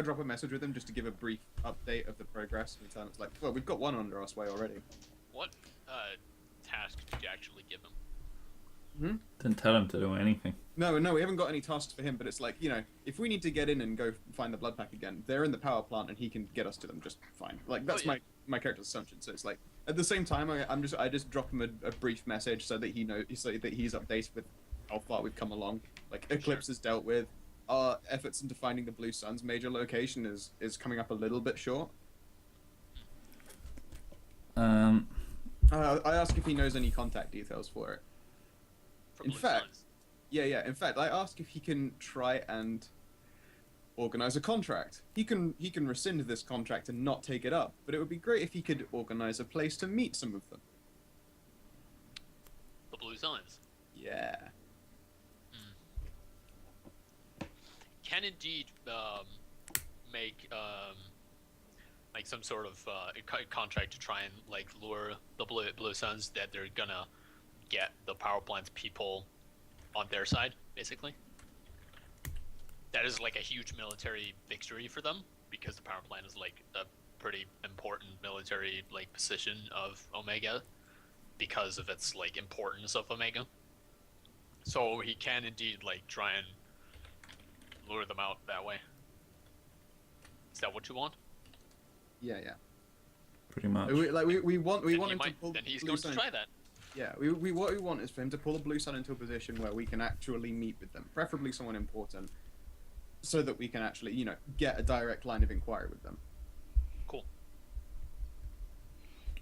drop a message with him just to give a brief update of the progress. And tell him it's like, well, we've got one under our sway already. What task did you actually give him? didn't tell him to do anything. No, we haven't got any tasks for him, but it's like, you know, if we need to get in and go find the blood pack again, they're in the power plant and he can get us to them just fine. Like, that's my character's assumption. So it's like, at the same time, I just drop him a brief message so that he knows, so that he's updated with how far we've come along. Like, Eclipse is dealt with. Our efforts into finding the Blue Sun's major location is coming up a little bit short. I ask if he knows any contact details for it. In fact, in fact, I ask if he can try and organize a contract. He can rescind this contract and not take it up, but it would be great if he could organize a place to meet some of them. The Blue Suns Yeah. can indeed make some sort of contract to try and like lure the Blue Suns that they're gonna get the power plant's people on their side, basically. That is like a huge military victory for them because the power plant is like a pretty important military like position of Omega because of its like importance of Omega. So he can indeed like try and lure them out that way. Is that what you want? Yeah. Pretty much. We want Then him to pull. then he's Blue going to Sun. try that. Yeah, what we want is for him to pull the Blue Sun into a position where we can actually meet with them, preferably someone important, so that we can actually, you know, get a direct line of inquiry with them. Cool.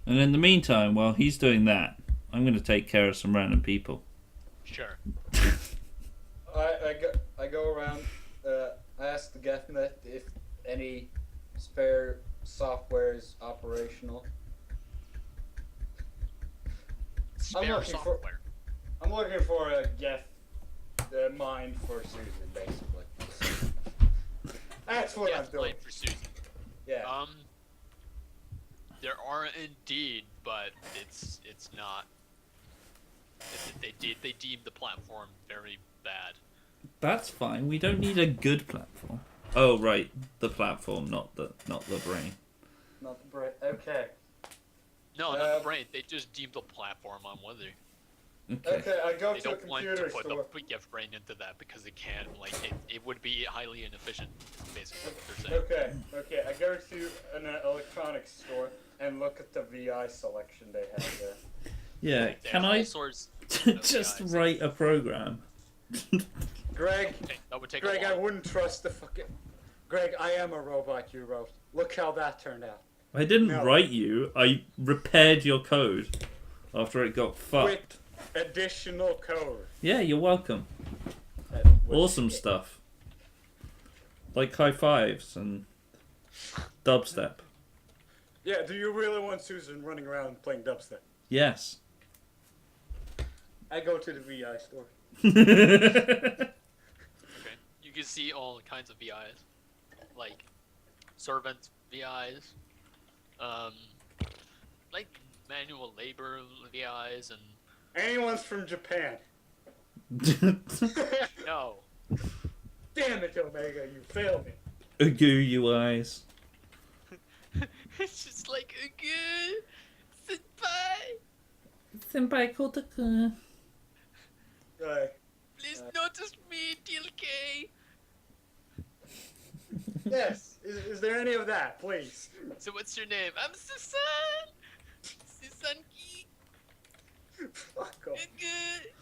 And in the meantime, while he's doing that, I'm going to take care of some random people. Sure. I go around. I ask the GethNet if any spare software is operational. Spare software. I'm looking for a Geth mine for Susan, basically. That's what I'm doing. For Susan. Yeah. There are indeed, but it's not. They deem the platform very bad. That's fine. We don't need a good platform. Oh right, the platform, not the brain. Not the brain. Okay. No, not the brain. They just deem the platform unworthy. Okay, I go They to a don't want computer to put store. the gift brain into that because they can't. Like it would be highly inefficient, basically. They're saying. Okay, I go to an electronics store and look at the VI selection they have there. Yeah, They can have all I sorts just of write a program? Greg, Okay, that would take Greg, a I while. wouldn't trust the fucking... Greg, I am a robot you wrote. Look how that turned out. I didn't No. write you. I repaired your code after it got fucked. With additional code. Yeah, you're welcome. That was Awesome shit. stuff. Like high fives and dubstep. Yeah, do you really want Susan running around playing dubstep? Yes. I go to the VI store. Okay. You can see all kinds of VIs, like servant VIs, like manual labor VIs, and Anyone's from Japan. no. Damn it, Omega, you failed me. Ugu UIs. It's just like a good senpai. Senpai Kotaku. Please notice me, TLK. Yes, is there any of that, please? So what's your name? I'm Susan. Susanki. Fuck off.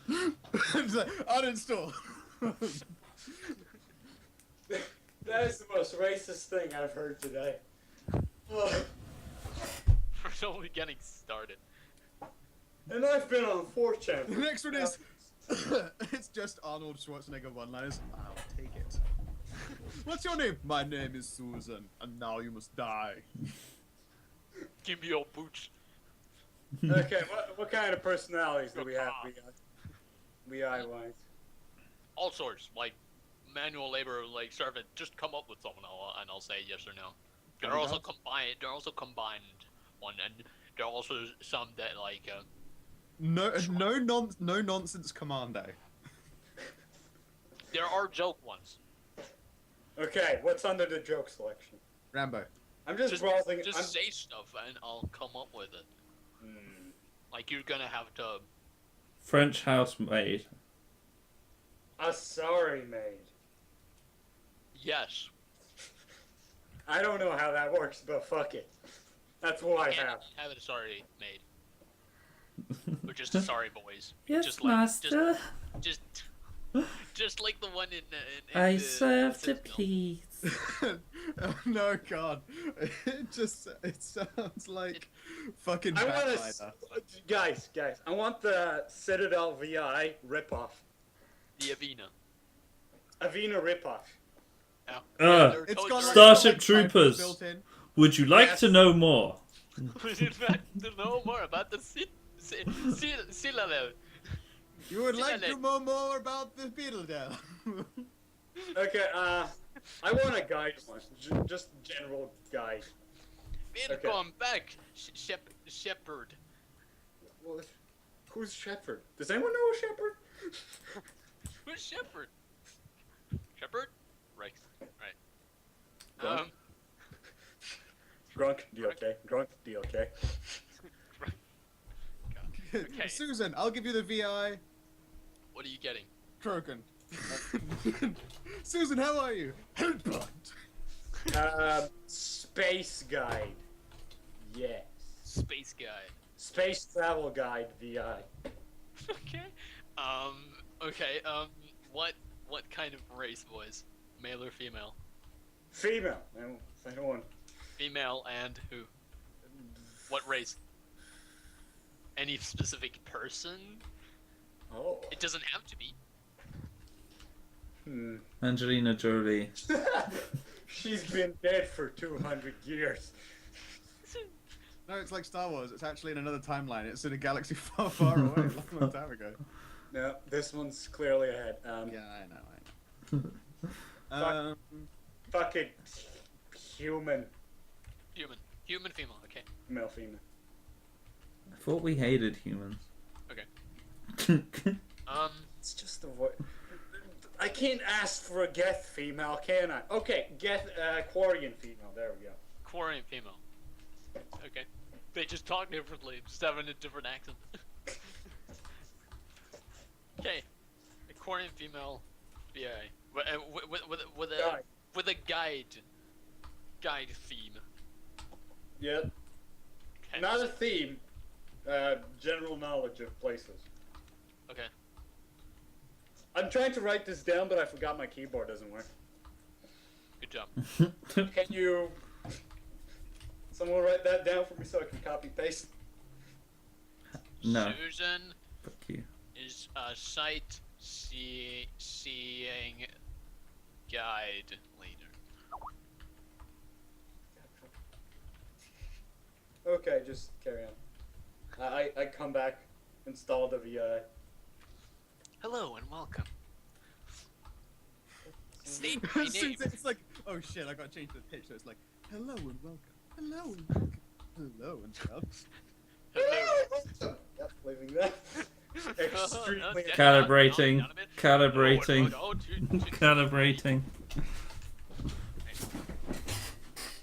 Good. Uninstall. That is the most racist thing I've heard today. Ugh. We're only getting started. And I've been on 4chan. The next one is it's just Arnold Schwarzenegger one-liners. I'll take it. What's your name? My name is Susan, and now you must die. Give me your boots. Okay, what kind of personalities do we have? VI wise. All sorts, like manual labor, like servant. Just come up with someone, and I'll say yes or no. They're also combined. They're also combined one, and there are also some that like. No nonsense commando. There are joke ones. Okay, what's under the joke selection? Rambo. I'm just browsing. Just I'm... say stuff, and I'll come up with it. Hmm. Like you're gonna have to. French housemaid. A sorry maid. Yes. I don't know how that works, but fuck it. That's what I have. Have it sorry made. Or just a sorry boys. Yes, just like, master. Just like the one in I the serve to Sentinel. please. Oh, no, God. It sounds like fucking I Backbiter. want to, guys. I want the Citadel VI ripoff, The Avena. Avena ripoff. Yeah, It's got like, Starship like, Troopers. built in. Would you like Yes. to know more? Would you like to know more about the Citadel? You would like to know more about the Beetledell? Okay, I want a guide one, just general guide. Welcome back, Shepherd. Well, who's Shepherd? Does anyone know a Shepherd? Who's Shepherd? Shepherd? Right. Right. Grunk. Grunk, D-okay. Grunk, D-okay. Okay. Susan, I'll give you the VI. What are you getting? Krogan. Susan, how are you? Headbutt. Space guide. Yes. Space guy. Space travel guide, VI. Okay. Okay. What kind of race, boys? Male or female? Female. I don't want. Female and who? What race? Any specific person? Oh. It doesn't have to be. Angelina Jolie. She's been dead for 200 years. No, it's like Star Wars. It's actually in another timeline. It's in a galaxy far, far away, a long time ago. No, this one's clearly ahead. Yeah, I know. Fucking human. Human, female. Okay. Male, female. I thought we hated humans. Okay. It's just the word. I can't ask for a Geth female, can I? Okay, Geth, Quarian female. There we go. Quarian female. Okay. They just talk differently, just having a different accent. Okay. Aquarium female BA. With Guide. a guide theme. Yep. Okay. Not a theme. General knowledge of places. Okay. I'm trying to write this down, but I forgot my keyboard doesn't work. Good job. Can you... Someone write that down for me so I can copy paste? No. Susan Fuck you. is a seeing guide leader. Okay, just carry on. I come back, install the VI. Hello and welcome. State my name. It's like, oh shit, I got to change the pitch, so it's like, hello and welcome. Hello and welcome. Hello and welcome. Hello. Yep, leaving that. Extremely. Calibrating. Down a bit. Calibrating. Too- Calibrating.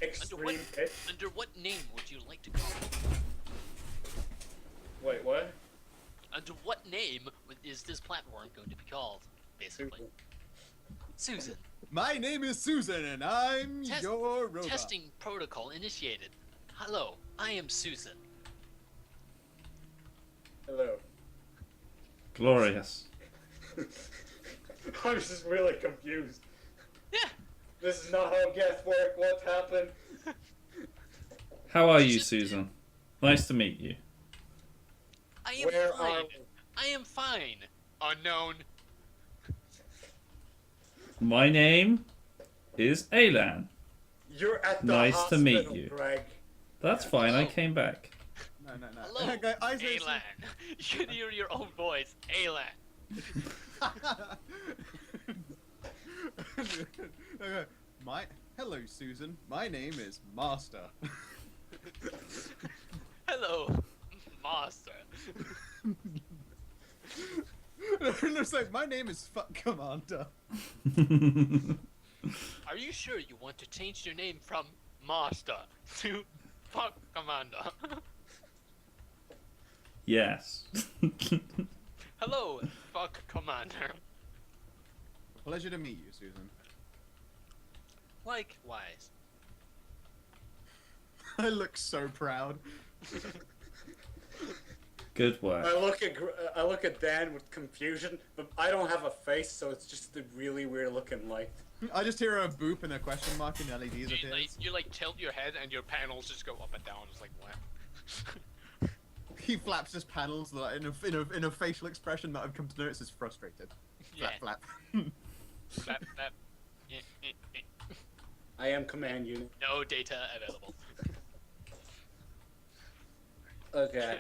Extreme pitch. Under what name would you like to call me? Wait, what? Under what name is this platform going to be called? Basically, Susan. My name is Susan, and I'm Test- your robot. Testing protocol initiated. Hello, I am Susan. Hello. Glorious. I'm just really confused. Yeah. This is not how guests work. What happened? How are you, Susan? Nice to meet you. I am Where fine. are we? I am fine. Unknown. My name is Alan. You're at the Nice to hospital, meet you. Greg. That's fine, I Hello. came back. No. Hello, Okay, I say Alan. You can hear your own voice, Alan. Hello, Susan. My name is Master. Hello, Master. It's like, my name is Fuck Commander. Are you sure you want to change your name from Master to Fuck Commander? Yes. Hello, Fuck Commander. Pleasure to meet you, Susan. Likewise. I look so proud. Good work. I look at Dan with confusion, but I don't have a face, so it's just a really weird looking light. I just hear a boop and a question mark and LEDs appears. You tilt your head and your panels just go up and down. It's like what? He flaps his panels like, in a facial expression that I've come to notice is frustrated. Yeah. Flap. Flap, flap. I am command unit. No data available. Okay,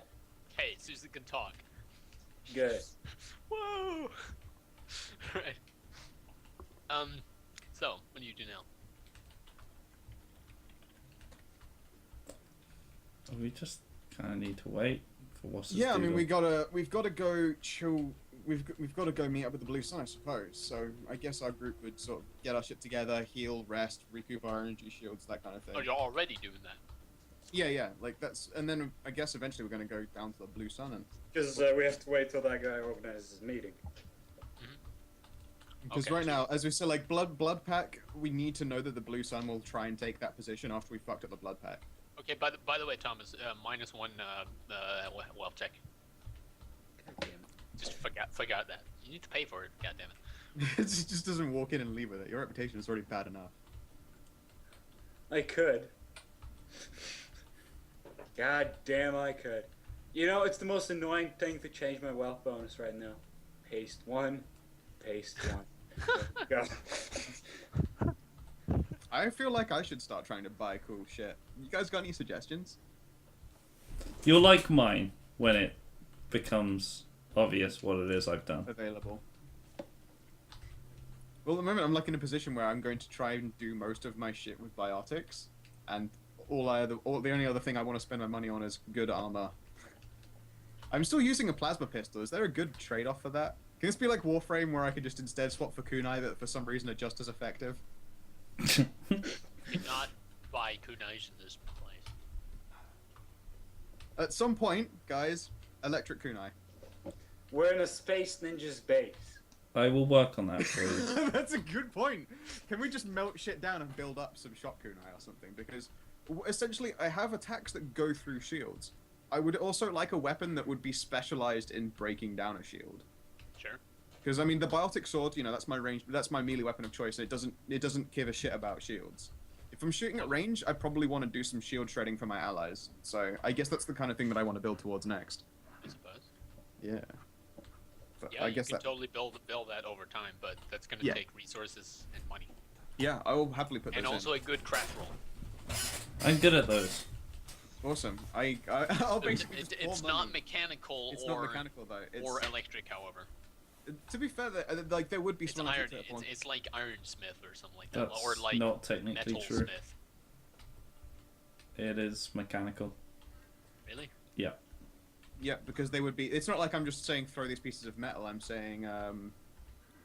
Hey, Susan can talk. good. Whoa! Right. So, what do you do now? We just kind of need to wait for what's Yeah, I mean we've got to go chill. We've got to go meet up with the Blue Sun, I suppose. So I guess our group would sort of get our shit together, heal, rest, recoup our energy shields, that kind of thing. Oh, you're already doing that. Yeah, like that's, and then I guess eventually we're going to go down to the Blue Sun and Because we have to wait till that guy organizes his meeting. because Okay. right now, as we said, like blood pack, we need to know that the Blue Sun will try and take that position after we fucked up the blood pack. Okay, by the way, Thomas, -1 wealth check. God damn it. Just forgot that. You need to pay for it. God damn it. It just doesn't walk in and leave with it. Your reputation is already bad enough. I could. God damn, I could. You know, it's the most annoying thing to change my wealth bonus right now. Paste 1. Paste 1. Go. I feel like I should start trying to buy cool shit. You guys got any suggestions? You'll like mine when it becomes obvious what it is I've done. Available. Well, at the moment, I'm like in a position where I'm going to try and do most of my shit with biotics, and the only other thing I want to spend my money on is good armor. I'm still using a plasma pistol. Is there a good trade-off for that? Can this be like Warframe, where I could just instead swap for kunai that for some reason are just as effective? You cannot buy kunais in this place. At some point, guys, electric kunai. We're in a space ninja's base. I will work on that for you. That's a good point. Can we just melt shit down and build up some shock kunai or something? Because essentially, I have attacks that go through shields. I would also like a weapon that would be specialized in breaking down a shield. Sure. Because I mean, the biotic sword, you know, that's my range. That's my melee weapon of choice. And it doesn't give a shit about shields. If I'm shooting at range, I probably want to do some shield shredding for my allies. So I guess that's the kind of thing that I want to build towards next. I suppose. Yeah. But Yeah, I you guess can that. totally build that over time, but that's going to Yeah. take resources and money. Yeah, I will happily put those And also a good craft roll. I'm good at those. in. Awesome. I'll basically just pour It's not money. mechanical It's or not mechanical though. It's, or electric, however. to be fair, like there would be It's some iron. to that one. It's like ironsmith or something like that, That's or like not technically true. metalsmith. It is mechanical. Really? Yeah. Yeah, because they would be. It's not like I'm just saying throw these pieces of metal. I'm saying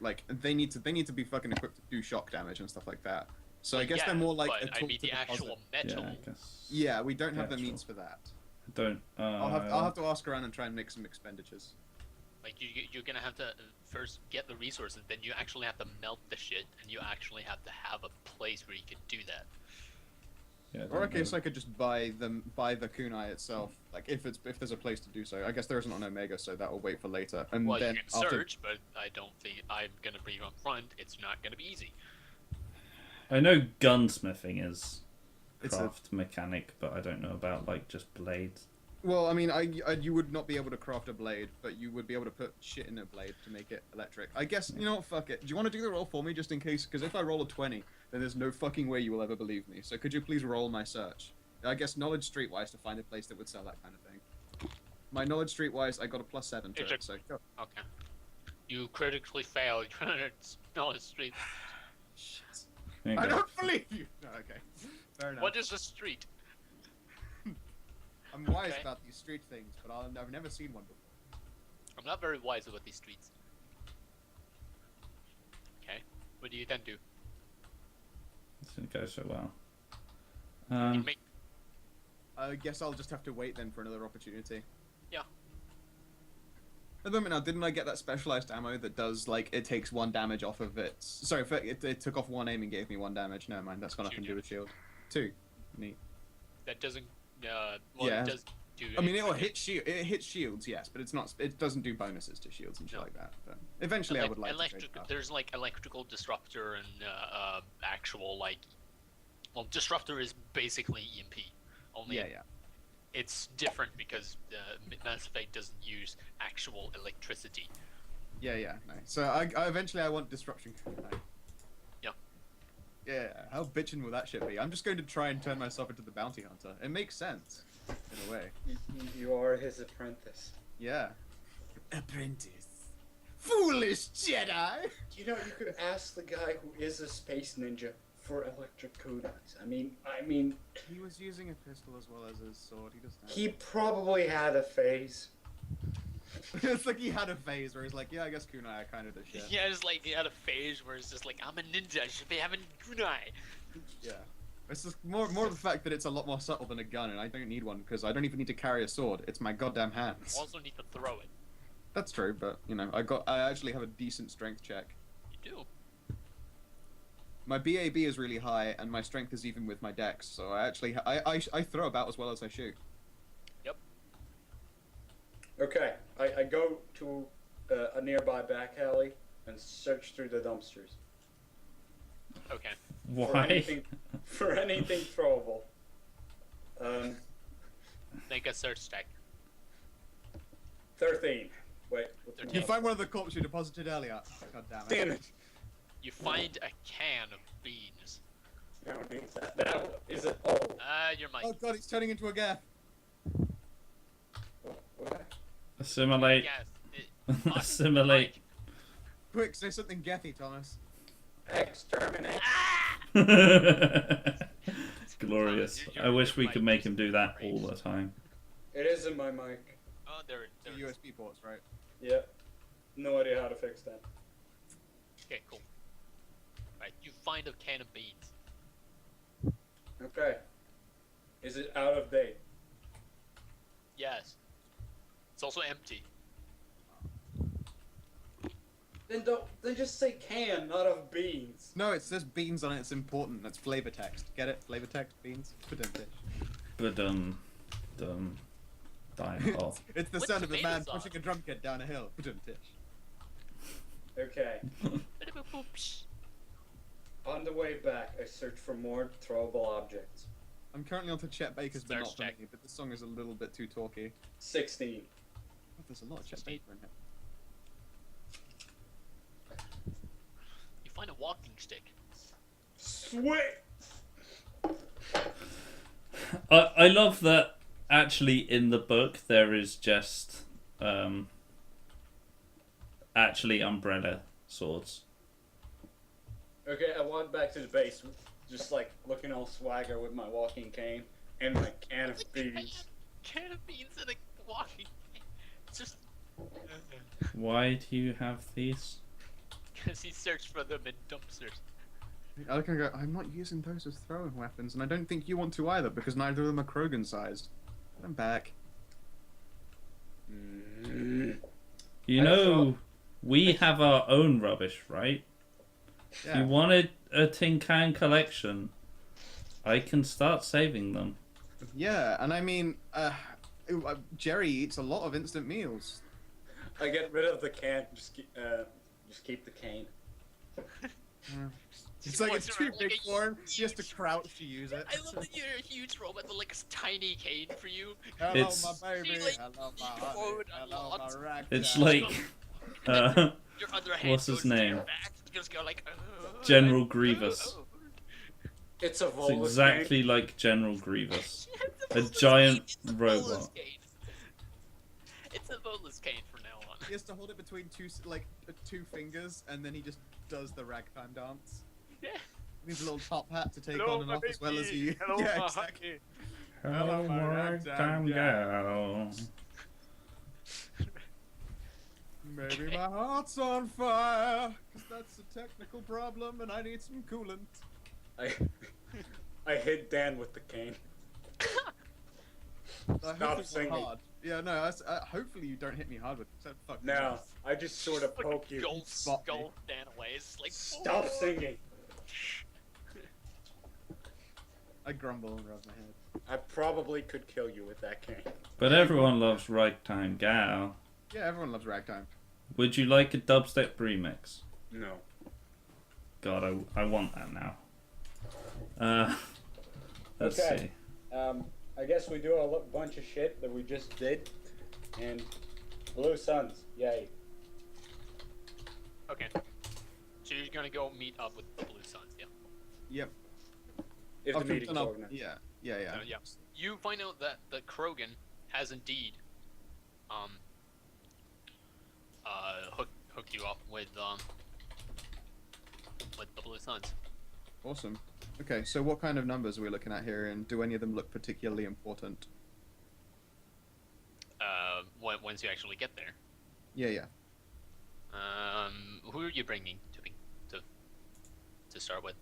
like they need to be fucking equipped to do shock damage and stuff like that. So I guess yeah, they're more like but a I tool mean to the actual deposit. metal. Yeah, I guess. Yeah, we don't have the Actual. means for that. Don't. I'll have to ask around and try and make some expenditures. Like you're gonna have to first get the resources, then you actually have to melt the shit, and you actually have to have a place where you can do that. Yeah, I Or don't I guess know. I could just buy the kunai itself. Like if there's a place to do so. I guess there isn't on Omega, so that will wait for later. And Well, then you can after, search, but I don't think I'm gonna be up front. It's not gonna be easy. I know gunsmithing is It's a- craft mechanic, but I don't know about like just blades. Well, I mean, you would not be able to craft a blade, but you would be able to put shit in a blade to make it electric. I guess, you know what, fuck it. Do you want to do the roll for me, just in case? Because if I roll a 20, then there's no fucking way you will ever believe me. So could you please roll my search? I guess knowledge streetwise to find a place that would sell that kind of thing. My knowledge streetwise, I got a +7 to It's it, a- so go. Okay. You critically failed. No, it's street. Shit. There you I go. don't believe you! No, okay. Fair enough. What is a street? I'm wise Okay. about these street things, but I've never seen one before. I'm not very wise about these streets. Okay. What do you then do? This didn't go so well. You make I guess I'll just have to wait then for another opportunity. Yeah. At the moment now, didn't I get that specialized ammo that does, like, it takes 1 damage off of it? Sorry, it took off 1 aim and gave me 1 damage. Never mind, that's got nothing to do with shield. 2. Neat. that doesn't. Well, Yeah. it does do. I mean, it hits shields, yes, but it doesn't do bonuses to shields and shit No. like that. But eventually I would like to trade that. There's like electrical disruptor and actual like. Well, disruptor is basically EMP. Only Yeah, yeah. it's different because Mass Effect doesn't use actual electricity. Yeah, yeah, no. So I eventually I want disruption. Yeah. Yeah, how bitchin' will that shit be? I'm just going to try and turn myself into the bounty hunter. It makes sense, in a way. You are his apprentice. Yeah. Apprentice. Foolish Jedi! You know, you could ask the guy who is a space ninja for electric kunais. I mean, He was using a pistol as well as his sword. He doesn't have... he probably had a phase. It's like he had a phase where he's like, yeah, I guess kunai are kind of the shit. Yeah, it's like he had a phase where it's just like, I'm a ninja, I should be having kunai. Yeah. It's just more the fact that it's a lot more subtle than a gun, and I don't need one because I don't even need to carry a sword. It's my goddamn hands. You also need to throw it. That's true, but you know, I actually have a decent strength check. You do. My BAB is really high, and my strength is even with my dex, so I actually I throw about as well as I shoot. Yep. Okay, I go to a nearby back alley and search through the dumpsters Okay. Why? for anything throwable. Make a search check. 13. Wait. what's 13. You my- find one of the corpses you deposited earlier. God damn it. Damn it. You find a can of beans. No, that is it. Oh. Your mic. Oh god, it's turning into a gaff. What? Assimilate. Yes. Assimilate. Quick, say something gaffy, Thomas. Exterminate. It's glorious. I wish we could make him do that all the time. It is in my mic. Oh, there The it is. USB ports, right? Yep. No idea how to fix that. Okay, cool. Right, you find a can of beans. Okay. Is it out of date? Yes. It's also empty. Then just say can, not of beans. No, it says beans on it. It's important. That's flavor text. Get it? Flavor text, beans. But dying off. It's the With sound of a tomato man sauce. pushing a drum kit down a hill. Okay. On the way back, I search for more throwable objects. I'm currently on to Chet Baker's, but Search not for check. me. But the song is a little bit too talky. 16. Oh, there's a lot of Chet Baker in here. You find a walking stick. Sweet! I love that actually in the book there is just actually umbrella swords. Okay, I walk back to the base, just like looking all swagger with my walking cane and my can of beans. Can of beans and a walking. It's just Why do you have these? because he searched for them in dumpsters. I look and go, I'm not using those as throwing weapons, and I don't think you want to either, because neither of them are Krogan sized. I'm back. You I know, we have our own rubbish, right? If Yeah. you wanted a tin can collection, I can start saving them. Yeah, and I mean, Jerry eats a lot of instant meals. I get rid of the can, just keep the cane. It's like it's walks too around like big a for him. He has to huge- crouch to use it. I love that you're a huge robot with like a tiny cane for you. Hello, It's- my baby. She, like, Hello, my leans honey. forward a Hello, my lot. ragdoll. It's like Your other hand What's his goes to your name? back. You just go like General Grievous. It's a It's Volus exactly like General Grievous. A giant robot. It's a Volus cane from now on. He has to hold it between two fingers, and then he just does the ragtime dance. Yeah. He needs a little top hat to take Hello, on and my off as well as baby. he. Hello, yeah, my exactly. honey. Hello, my ragtime ragtime gal. Maybe my heart's on fire, 'cause that's a technical problem, and I need some coolant. I hit Dan with the cane. I Stop hope it's singing. hard. Yeah, no. Hopefully you don't hit me hard with that fucking. No, I just sort of poke you. Gold Spot me. skull Dan away. It's like Stop singing. I grumble and rub my head. I probably could kill you with that cane. But everyone loves ragtime gal. Yeah, everyone loves ragtime. Would you like a dubstep remix? No. God, I want that now. Let's Okay. see. I guess we do a bunch of shit that we just did, and Blue Suns, yay. Okay. So you're gonna go meet up with the Blue Suns, yeah? Yep. If the meeting's no, organized. yeah. Yeah. You find out that the Krogan has indeed hooked you up with the Blue Suns. Awesome. Okay, so what kind of numbers are we looking at here, and do any of them look particularly important? Once you actually get there. Yeah. Who are you bringing to start with?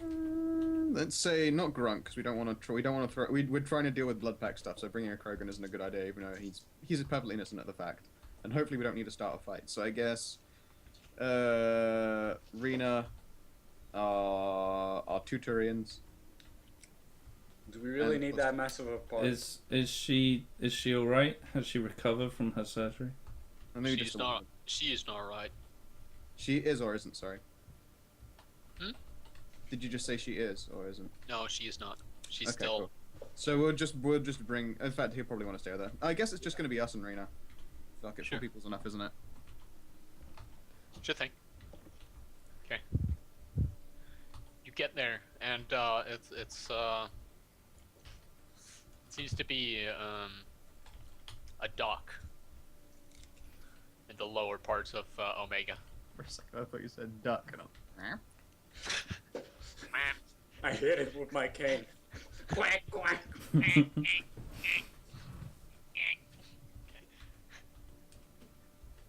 Let's say not Grunt, because we don't want to. We don't want to throw. We're trying to deal with blood pack stuff, so bringing a Krogan isn't a good idea, even though he's perfectly innocent of the fact. And hopefully we don't need to start a fight. So I guess, Rena, our Tuturians. Do we really And need that massive of a part? Is she all right? Has she recovered from her surgery? And maybe She's just a not. woman. She is not right. She is or isn't. Sorry. Hmm? Did you just say she is or isn't? No, she is not. She's Okay, still. cool. So we'll just bring. In fact, he'll probably want to stay there. I guess it's just going to be us and Rena. Fuck it, Sure. 4 people's enough, isn't it? Sure thing. Okay. You get there, and it seems to be a dock in the lower parts of Omega. For a second, I thought you said duck. And I'm... I hit it with my cane. Quack, quack.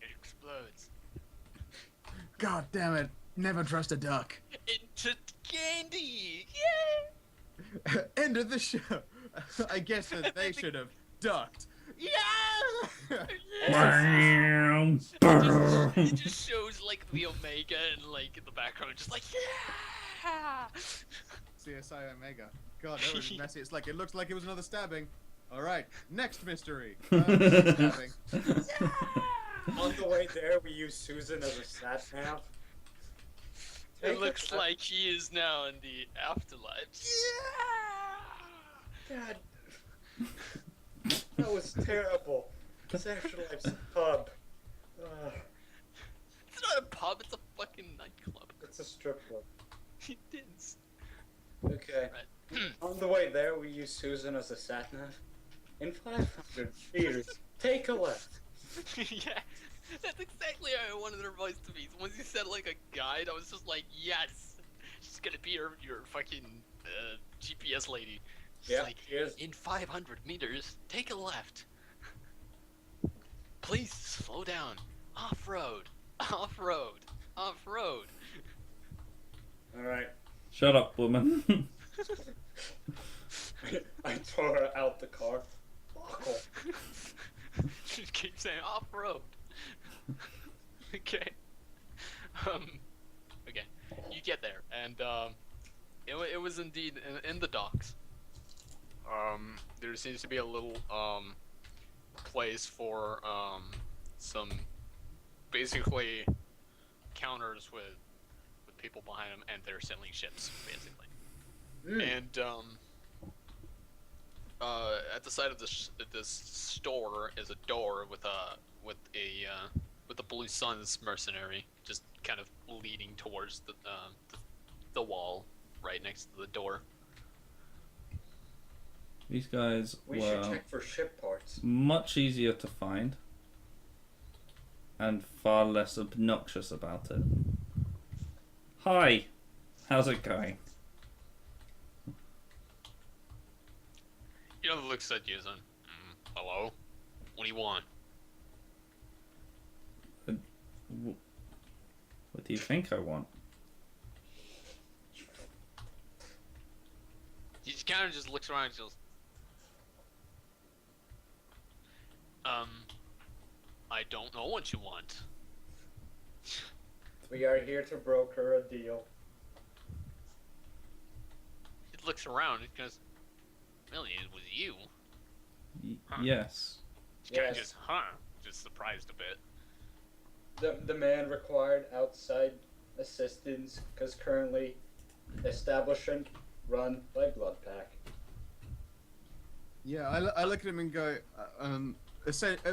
It explodes God damn it! Never trust a duck. into candy. End of the show. I guess that they should have ducked. Yeah. It just shows like the Omega and like in the background, just like yeah. CSI Omega. God, that was messy. It's like, it looks like it was another stabbing. Alright, next mystery. Stabbing. On the way there, we use Susan as a sat nav. It looks like he is now in the afterlife. God. That was terrible. This afterlife's a pub. It's not a pub, it's a fucking nightclub. It's a strip club. It is. Okay. Right. On the way there, we use Susan as a sat nav. In 500 meters, take a left. Yeah, that's exactly how I wanted her voice to be. Once you said like a guide, I was just like, yes, she's gonna be your fucking GPS lady. She's Yeah, like, she is. in 500 meters, take a left. Please slow down. Off-road, off-road, off-road. Alright. Shut up, woman. I tore her out the car. She keeps saying off-road. Okay. Okay. You get there, and it was indeed in the docks. There seems to be a little place for some basically counters with people behind them, and they're selling ships basically. And at the side of this store is a door with a Blue Suns mercenary just kind of leading towards the wall right next to the door. These guys We should were check for ship parts. much easier to find and far less obnoxious about it. Hi, how's it going? You know, looks at you and hello? What do you want? What do you think I want? He kind of just looks around and goes, I don't know what you want. We are here to broker a deal. He looks around and goes, really, it was you? Huh. Yes. He kind of Yes. just surprised a bit. The man required outside assistance because currently establishment run by Blood Pack. Yeah, I look at him and go,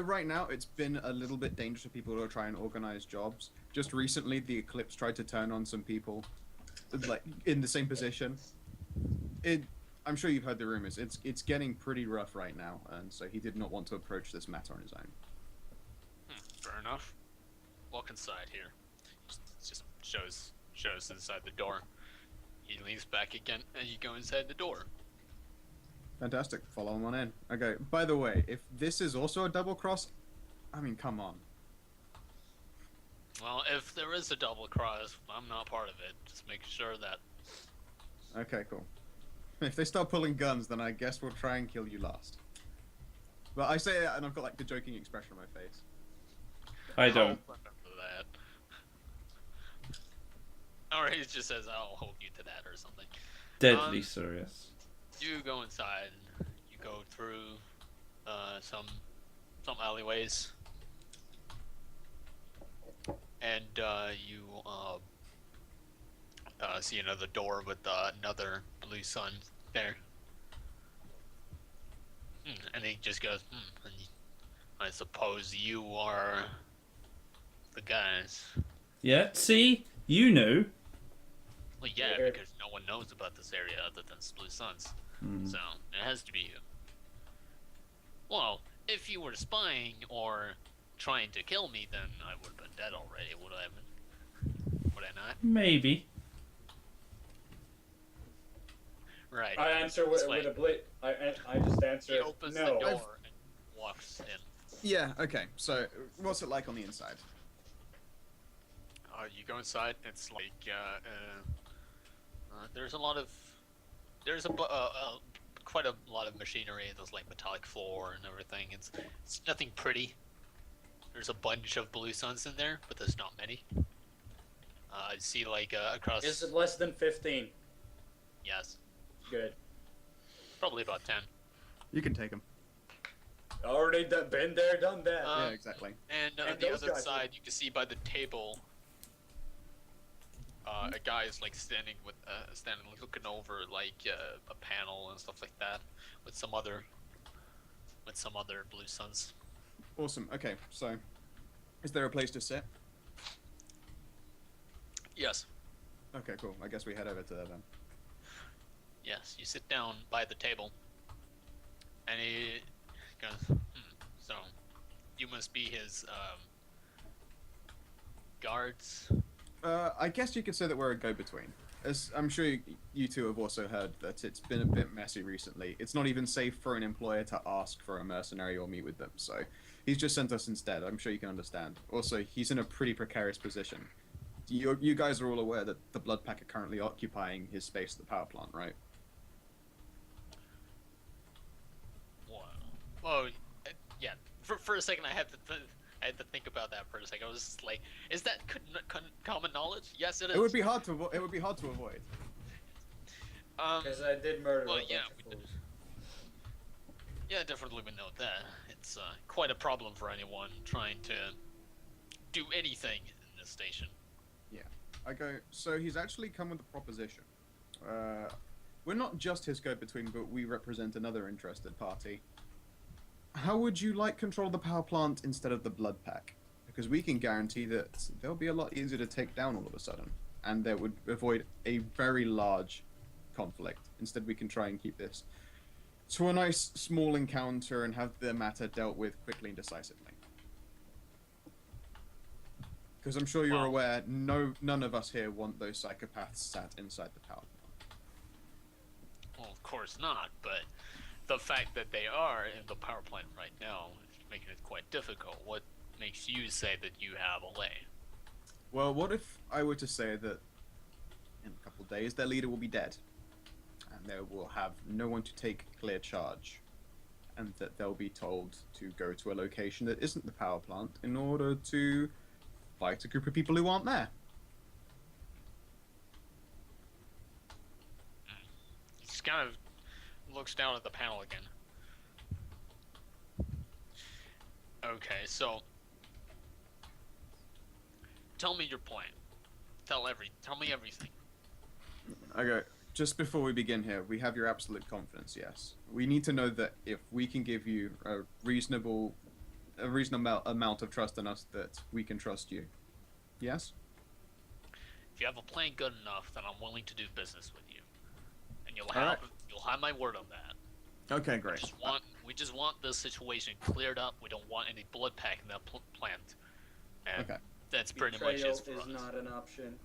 right now it's been a little bit dangerous for people to try and organize jobs. Just recently, the Eclipse tried to turn on some people, like, in the same position. I'm sure you've heard the rumors. It's getting pretty rough right now, and so he did not want to approach this matter on his own. Fair enough. Walk inside here. Just shows inside the door. He leans back again, and you go inside the door. Fantastic. Follow him on in. Okay, by the way, if this is also a double cross, I mean, come on. Well, if there is a double cross, I'm not part of it. Just make sure that. Okay, cool. If they start pulling guns, then I guess we'll try and kill you last. But I say that, and I've got like the joking expression on my face. I don't. I'll remember that. Or he just says, "I'll hold you to that" or something. Deadly serious. You go inside. You go through some alleyways, and you see another door with another Blue Sun there. And he just goes, and I suppose you are the guys. Yeah, see? You knew. Well, yeah, because no one knows about this area other than Blue Suns. So, it has to be you. Well, if you were spying or trying to kill me, then I would have been dead already, would I have? Would I not? Maybe. Right. I answer with a blade. I just answer. He opens no. the door and walks in. Yeah, okay. So, what's it like on the inside? You go inside. It's like there's a lot of quite a lot of machinery. There's like metallic floor and everything. It's nothing pretty. There's a bunch of blue suns in there, but there's not many. I see like across. Is it less than 15? Yes, Good. probably about 10. You can take them. Already been there, done that. Yeah, exactly. And And on the those other guys side, you can see by the table, a guy is like standing looking over like a panel and stuff like that, with some other blue suns. Awesome. Okay, so is there a place to sit? Yes, Okay, cool. I guess we head over to there then. yes. You sit down by the table, and he goes, so you must be his guards. I guess you could say that we're a go-between. As I'm sure you two have also heard that it's been a bit messy recently. It's not even safe for an employer to ask for a mercenary or meet with them, so he's just sent us instead. I'm sure you can understand. Also, he's in a pretty precarious position. You guys are all aware that the Blood Pack are currently occupying his space at the power plant, right? Wow. Oh, yeah. For a second, I had to think about that for a second. I was just like, is that common knowledge? Yes, it is. It would be hard to avoid. Because I did murder well, a bunch yeah, of we did. fools. Yeah, definitely we know that. It's quite a problem for anyone trying to do anything in this station. Yeah. I go, so he's actually come with a proposition. We're not just his go-between, but we represent another interested party. How would you like control of the power plant instead of the Blood Pack? Because we can guarantee that they'll be a lot easier to take down all of a sudden, and that would avoid a very large conflict. Instead, we can try and keep this to a nice small encounter and have the matter dealt with quickly and decisively. Because I'm sure you're aware, none of us here want those psychopaths sat inside the power plant. Well, of course not, but the fact that they are in the power plant right now is making it quite difficult. What makes you say that you have a lay? Well, what if I were to say that in a couple of days their leader will be dead, and they will have no one to take clear charge, and that they'll be told to go to a location that isn't the power plant in order to fight a group of people who aren't there? He just kind of looks down at the panel again. Okay, so tell me your plan. Tell me everything. Okay, just before we begin here, we have your absolute confidence, yes. We need to know that if we can give you a reasonable amount of trust in us, that we can trust you. Yes? If you have a plan good enough, then I'm willing to do business with you, and you'll Alright. have my word on that. Okay, great. We just want this situation cleared up. We don't want any blood pack in that plant. And Okay. that's pretty Betrayal much it for is us. not an option.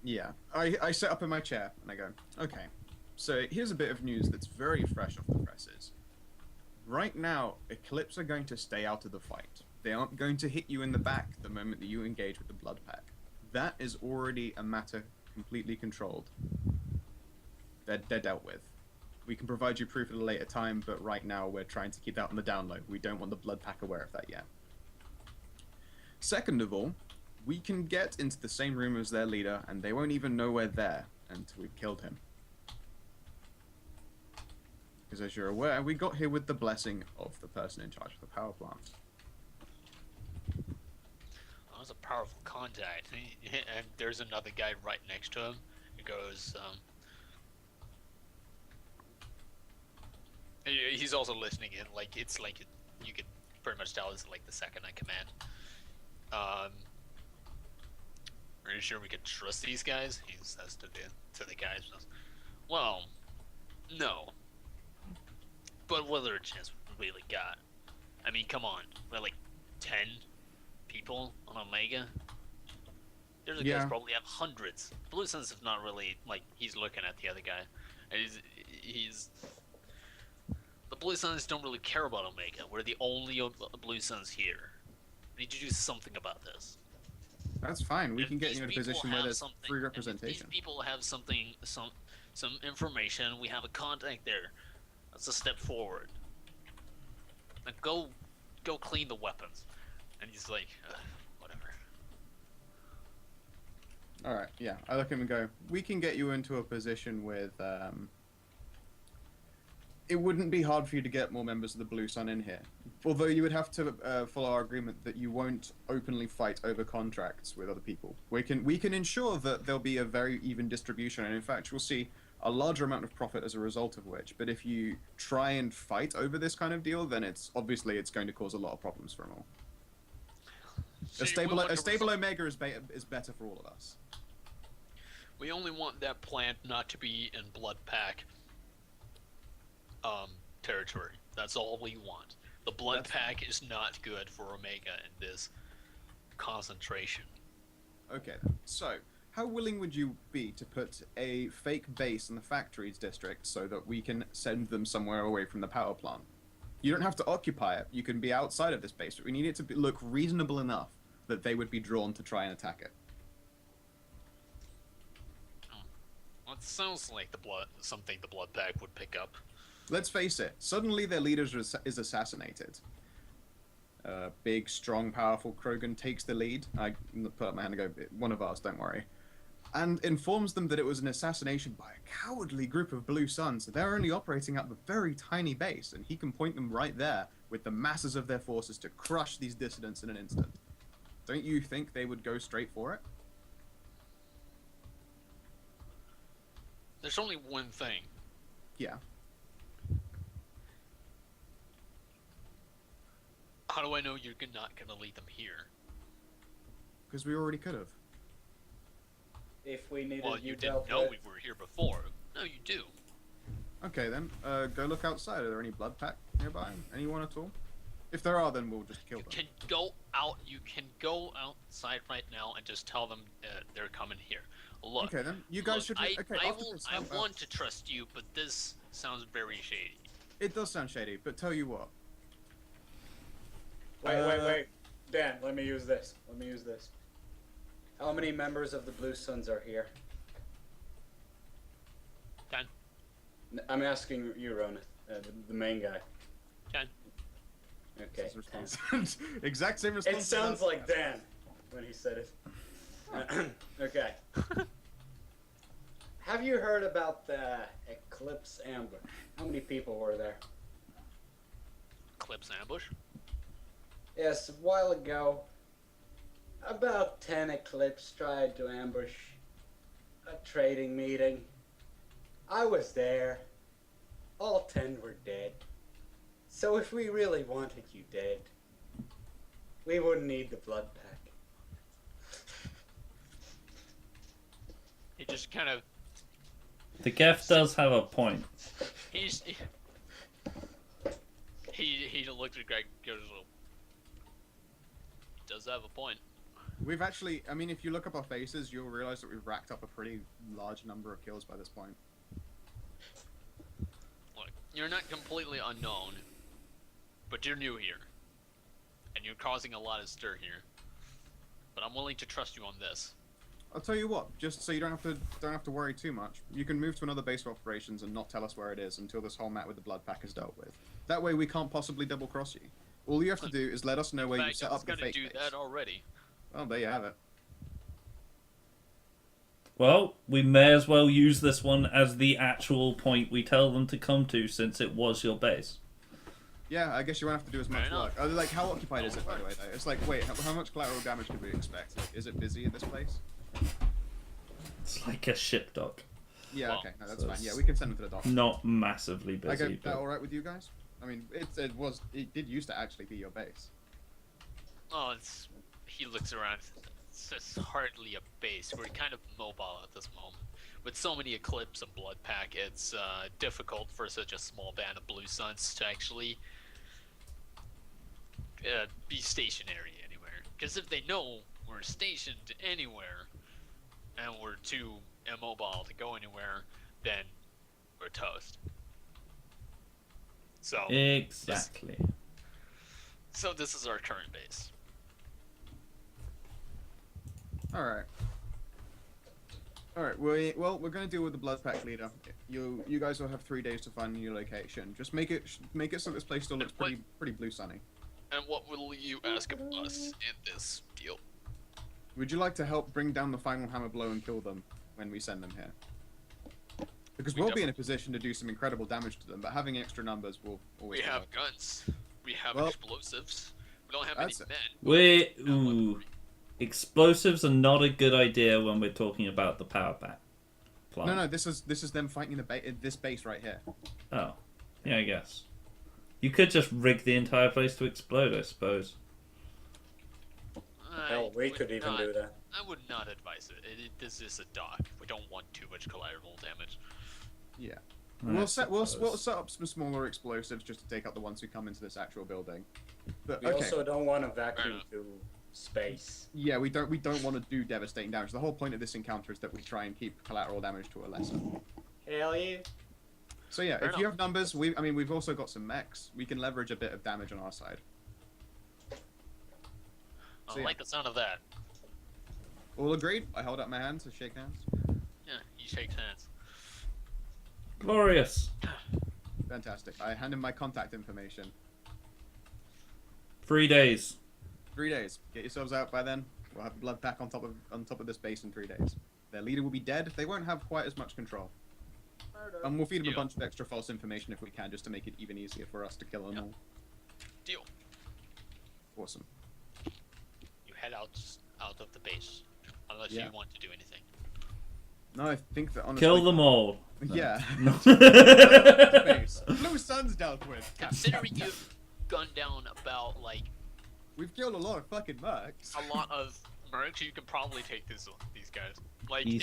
Yeah. I sit up in my chair and I go, okay, so here's a bit of news that's very fresh off the presses. Right now, Eclipse are going to stay out of the fight. They aren't going to hit you in the back the moment that you engage with the Blood Pack. That is already a matter completely controlled. They're dealt with. We can provide you proof at a later time, but right now we're trying to keep that on the down low. We don't want the Blood Pack aware of that yet. Second of all, we can get into the same room as their leader, and they won't even know we're there until we've killed him. Because as you're aware, we got here with the blessing of the person in charge of the power plant. That was a powerful contact. And there's another guy right next to him who goes, he's also listening in. Like, it's like, you could pretty much tell it's like the second in command. Are you sure we can trust these guys? He says to the guys. Well, no. But what other chance we really got? I mean, come on. We're like 10 people on Omega. There's a guys probably have hundreds. Blue Suns is not really, like, he's looking at the other guy. And he's the Blue Suns don't really care about Omega. We're the only Blue Suns here. We need to do something about this. That's fine. We If can get these you in a people position where have there's something- free and if representation. these people have some information. We have a contact there. That's a step forward. Now go clean the weapons. And he's like, whatever. Alright, yeah. I look at him and go, we can get you into a position with, it wouldn't be hard for you to get more members of the Blue Sun in here. Although you would have to follow our agreement that you won't openly fight over contracts with other people. We can ensure that there'll be a very even distribution, and in fact, you'll see a larger amount of profit as a result of which. But if you try and fight over this kind of deal, then it's going to cause a lot of problems for them all. So A stable Omega is better for all of us. We only want that plant not to be in Blood Pack territory. That's all we want. The Blood Pack is not good for Omega in this concentration. Okay then. So, how willing would you be to put a fake base in the factories district so that we can send them somewhere away from the power plant? You don't have to occupy it. You can be outside of this base, but we need it to look reasonable enough that they would be drawn to try and attack it. Well, it sounds like something the Blood Pack would pick up. Let's face it, suddenly their leader is assassinated. Big, strong, powerful Krogan takes the lead. I put up my hand and go, one of ours, don't worry. And informs them that it was an assassination by a cowardly group of Blue Suns. They're only operating at the very tiny base, and he can point them right there with the masses of their forces to crush these dissidents in an instant. Don't you think they would go straight for it? There's only one thing. Yeah. How do I know you're not going to lead them here? Because we already could have. If we needed Well, you didn't know we were here before. No, you do. Okay then, go look outside. Are there any blood pack nearby? Anyone at all? If there are, then we'll just kill them. You can go outside right now and just tell them they're coming here. Look. Okay then, you guys should. Okay, I want to trust you, but this sounds very shady. It does sound shady, but tell you what. Wait. Dan, let me use this. How many members of the Blue Suns are here? 10. I'm asking you, Ronith, the main guy. 10. Okay. Exact same response. It sounds like Dan when he said it. Okay. Have you heard about the Eclipse ambush? How many people were there? Eclipse ambush? Yes, a while ago, about 10 Eclipse tried to ambush a trading meeting. I was there. All 10 were dead. So if we really wanted you dead, we wouldn't need the blood pack. He just kind of... The Geth does have a point. He looked at Greg and goes, well, does have a point. We've actually, I mean, if you look up our faces, you'll realize that we've racked up a pretty large number of kills by this point. Look, you're not completely unknown, but you're new here. And you're causing a lot of stir here. But I'm willing to trust you on this. I'll tell you what, just so you don't have to worry too much. You can move to another base of operations and not tell us where it is until this whole mat with the blood pack is dealt with. That way we can't possibly double cross you. All you have to do is let us know where you set up the fake base. I was gonna do that already. Well, there you have it. Well, we may as well use this one as the actual point we tell them to come to, since it was your base. Yeah, I guess you won't have to do as much work. Like, how occupied is it, by the way, though? It's like, wait, how much collateral damage could we expect? Is it busy at this place? It's like a ship dock. Yeah, okay, no, that's fine. Yeah, we can send them to the dock. Not massively busy. Okay, that alright with you guys? I mean, it did used to actually be your base. Oh, he looks around. It's just hardly a base. We're kind of mobile at this moment. With so many Eclipse and Blood Pack, it's difficult for such a small band of Blue Suns to actually be stationary anywhere. Because if they know we're stationed anywhere, and we're too immobile to go anywhere, then we're toast. So exactly. So this is our current base. Alright. All right. Well, we're going to deal with the blood pack leader. You guys will have 3 days to find your location. Just make it so this place still looks pretty blue sunny. And what will you ask of us in this deal? Would you like to help bring down the final hammer blow and kill them when we send them here? Because we'll be in a position to do some incredible damage to them, but having extra numbers will always. We have guns. We have explosives. We don't have any men. Explosives are not a good idea when we're talking about the power pack. No, this is them fighting this base right here. Oh, yeah, I guess. You could just rig the entire place to explode, I suppose. Hell, we could even do that. I would not advise it. This is a dock. We don't want too much collateral damage. Yeah. We'll set up some smaller explosives just to take out the ones who come into this actual building. But we also don't want to vacuum to space. Yeah, we don't want to do devastating damage. The whole point of this encounter is that we try and keep collateral damage to a lesser. Hell yeah. So yeah, if you have numbers, we've also got some mechs. We can leverage a bit of damage on our side. I like the sound of that. All agreed? I hold up my hand to shake hands. Yeah, he shakes hands. Glorious. Fantastic. I hand him my contact information. 3 days. 3 days. Get yourselves out by then. We'll have a blood pack on top of this base in 3 days. Their leader will be dead. They won't have quite as much control. And we'll feed them a bunch of extra false information if we can, just to make it even easier for us to kill them all. Deal. Awesome. You head out of the base, unless you want to do anything. No, I think that honestly... Kill them all. Yeah. No. Blue Sun's dealt with. Considering you've gunned down about, like... We've killed a lot of fucking mercs. A lot of mercs, you can probably take these guys. Like, in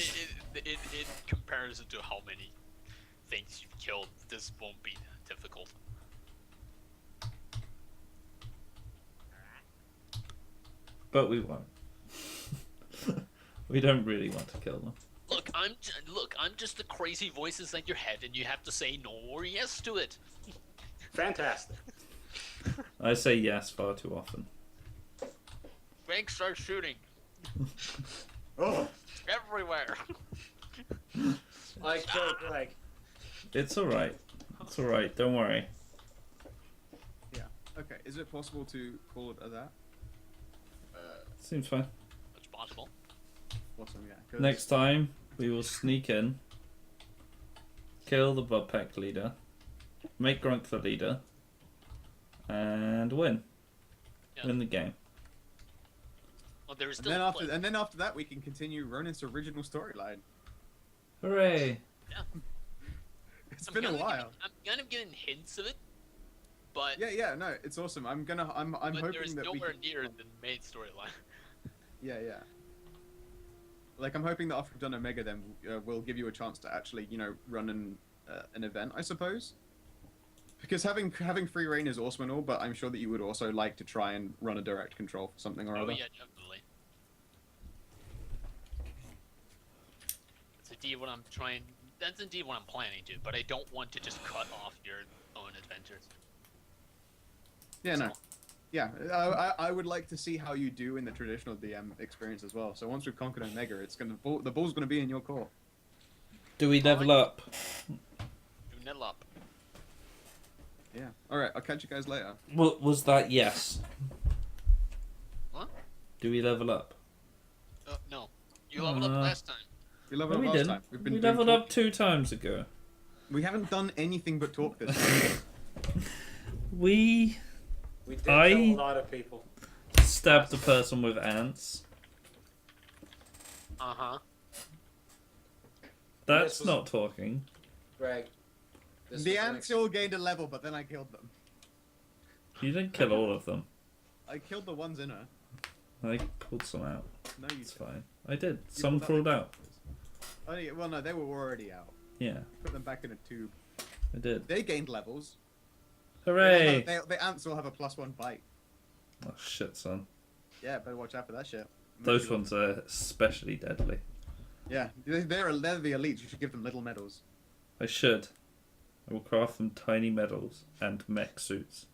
comparison to how many things you've killed, this won't be difficult. But we won't. We don't really want to kill them. Look, I'm just the crazy voice inside your head, and you have to say no or yes to it. Fantastic. I say yes far too often. Frank starts shooting. Oh, everywhere. I killed Greg. It's alright. It's alright, don't worry. Yeah. Okay, is it possible to call it a that? Seems fine. It's possible. Awesome, yeah. Next time, we will sneak in, kill the blood pack leader, make Grunk the leader, and win. Yeah. Win the game. Well, there is still and then after that, we can continue Ronith's original storyline. Hooray! Yeah. It's been a while. I'm kind of getting hints of it, but yeah, no, it's awesome. I'm hoping there's that nowhere near the main storyline. Yeah. Like, I'm hoping that after we've done Omega, then we'll give you a chance to actually, run an event, I suppose. Because having free reign is awesome and all, but I'm sure that you would also like to try and run a direct control for something or other. Oh yeah, definitely. That's indeed what I'm trying. That's indeed what I'm planning to, but I don't want to just cut off your own adventures. Yeah, no. Yeah, I would like to see how you do in the traditional DM experience as well. So once we've conquered Omega, the ball's gonna be in your court. Do we level up? Do level up. Yeah. All right. I'll catch you guys later. Was that yes? What? Do we level up? No. You leveled up last time. We leveled up last time. We leveled up 2 times ago. We haven't done anything but talk this time. We did kill a lot of people. Stabbed a person with ants. Uh-huh. That's not talking. Greg. The ants all gained a level, but then I killed them. You didn't kill all of them. I killed the ones in her. I pulled some out. No, you It's fine. I did. Some crawled out. Oh, yeah, well, no, they were already out. Yeah, Put them back in a tube. I did. They gained levels. Hooray! The ants all have a +1 bite. Oh shit, son. Yeah, better watch out for that shit. Those ones are especially deadly. Yeah, they're the elites. You should give them little medals. I should. I will craft them tiny medals and mech suits.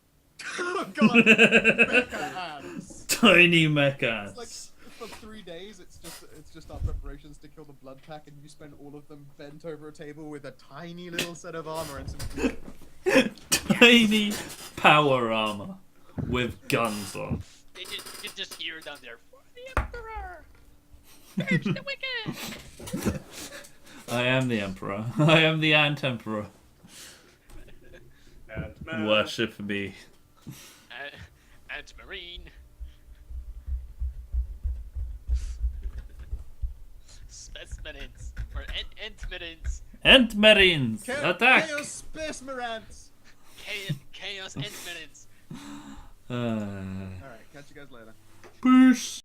Oh god! Mecha ants! Tiny mech ants. It's like for 3 days, it's just our preparations to kill the blood pack, and you spend all of them bent over a table with a tiny little set of armor and some food. Tiny power armor with guns on. You just hear down there, for the Emperor! Purge the wicked! I am the Emperor. I am the Ant-Emperor. Worship me. Ant-Marine. Specimens. Or Ant-Marines. Ant-Marines! Attack! Chaos Space Marines! Chaos Ant-Marines. Alright, catch you guys later. Peace!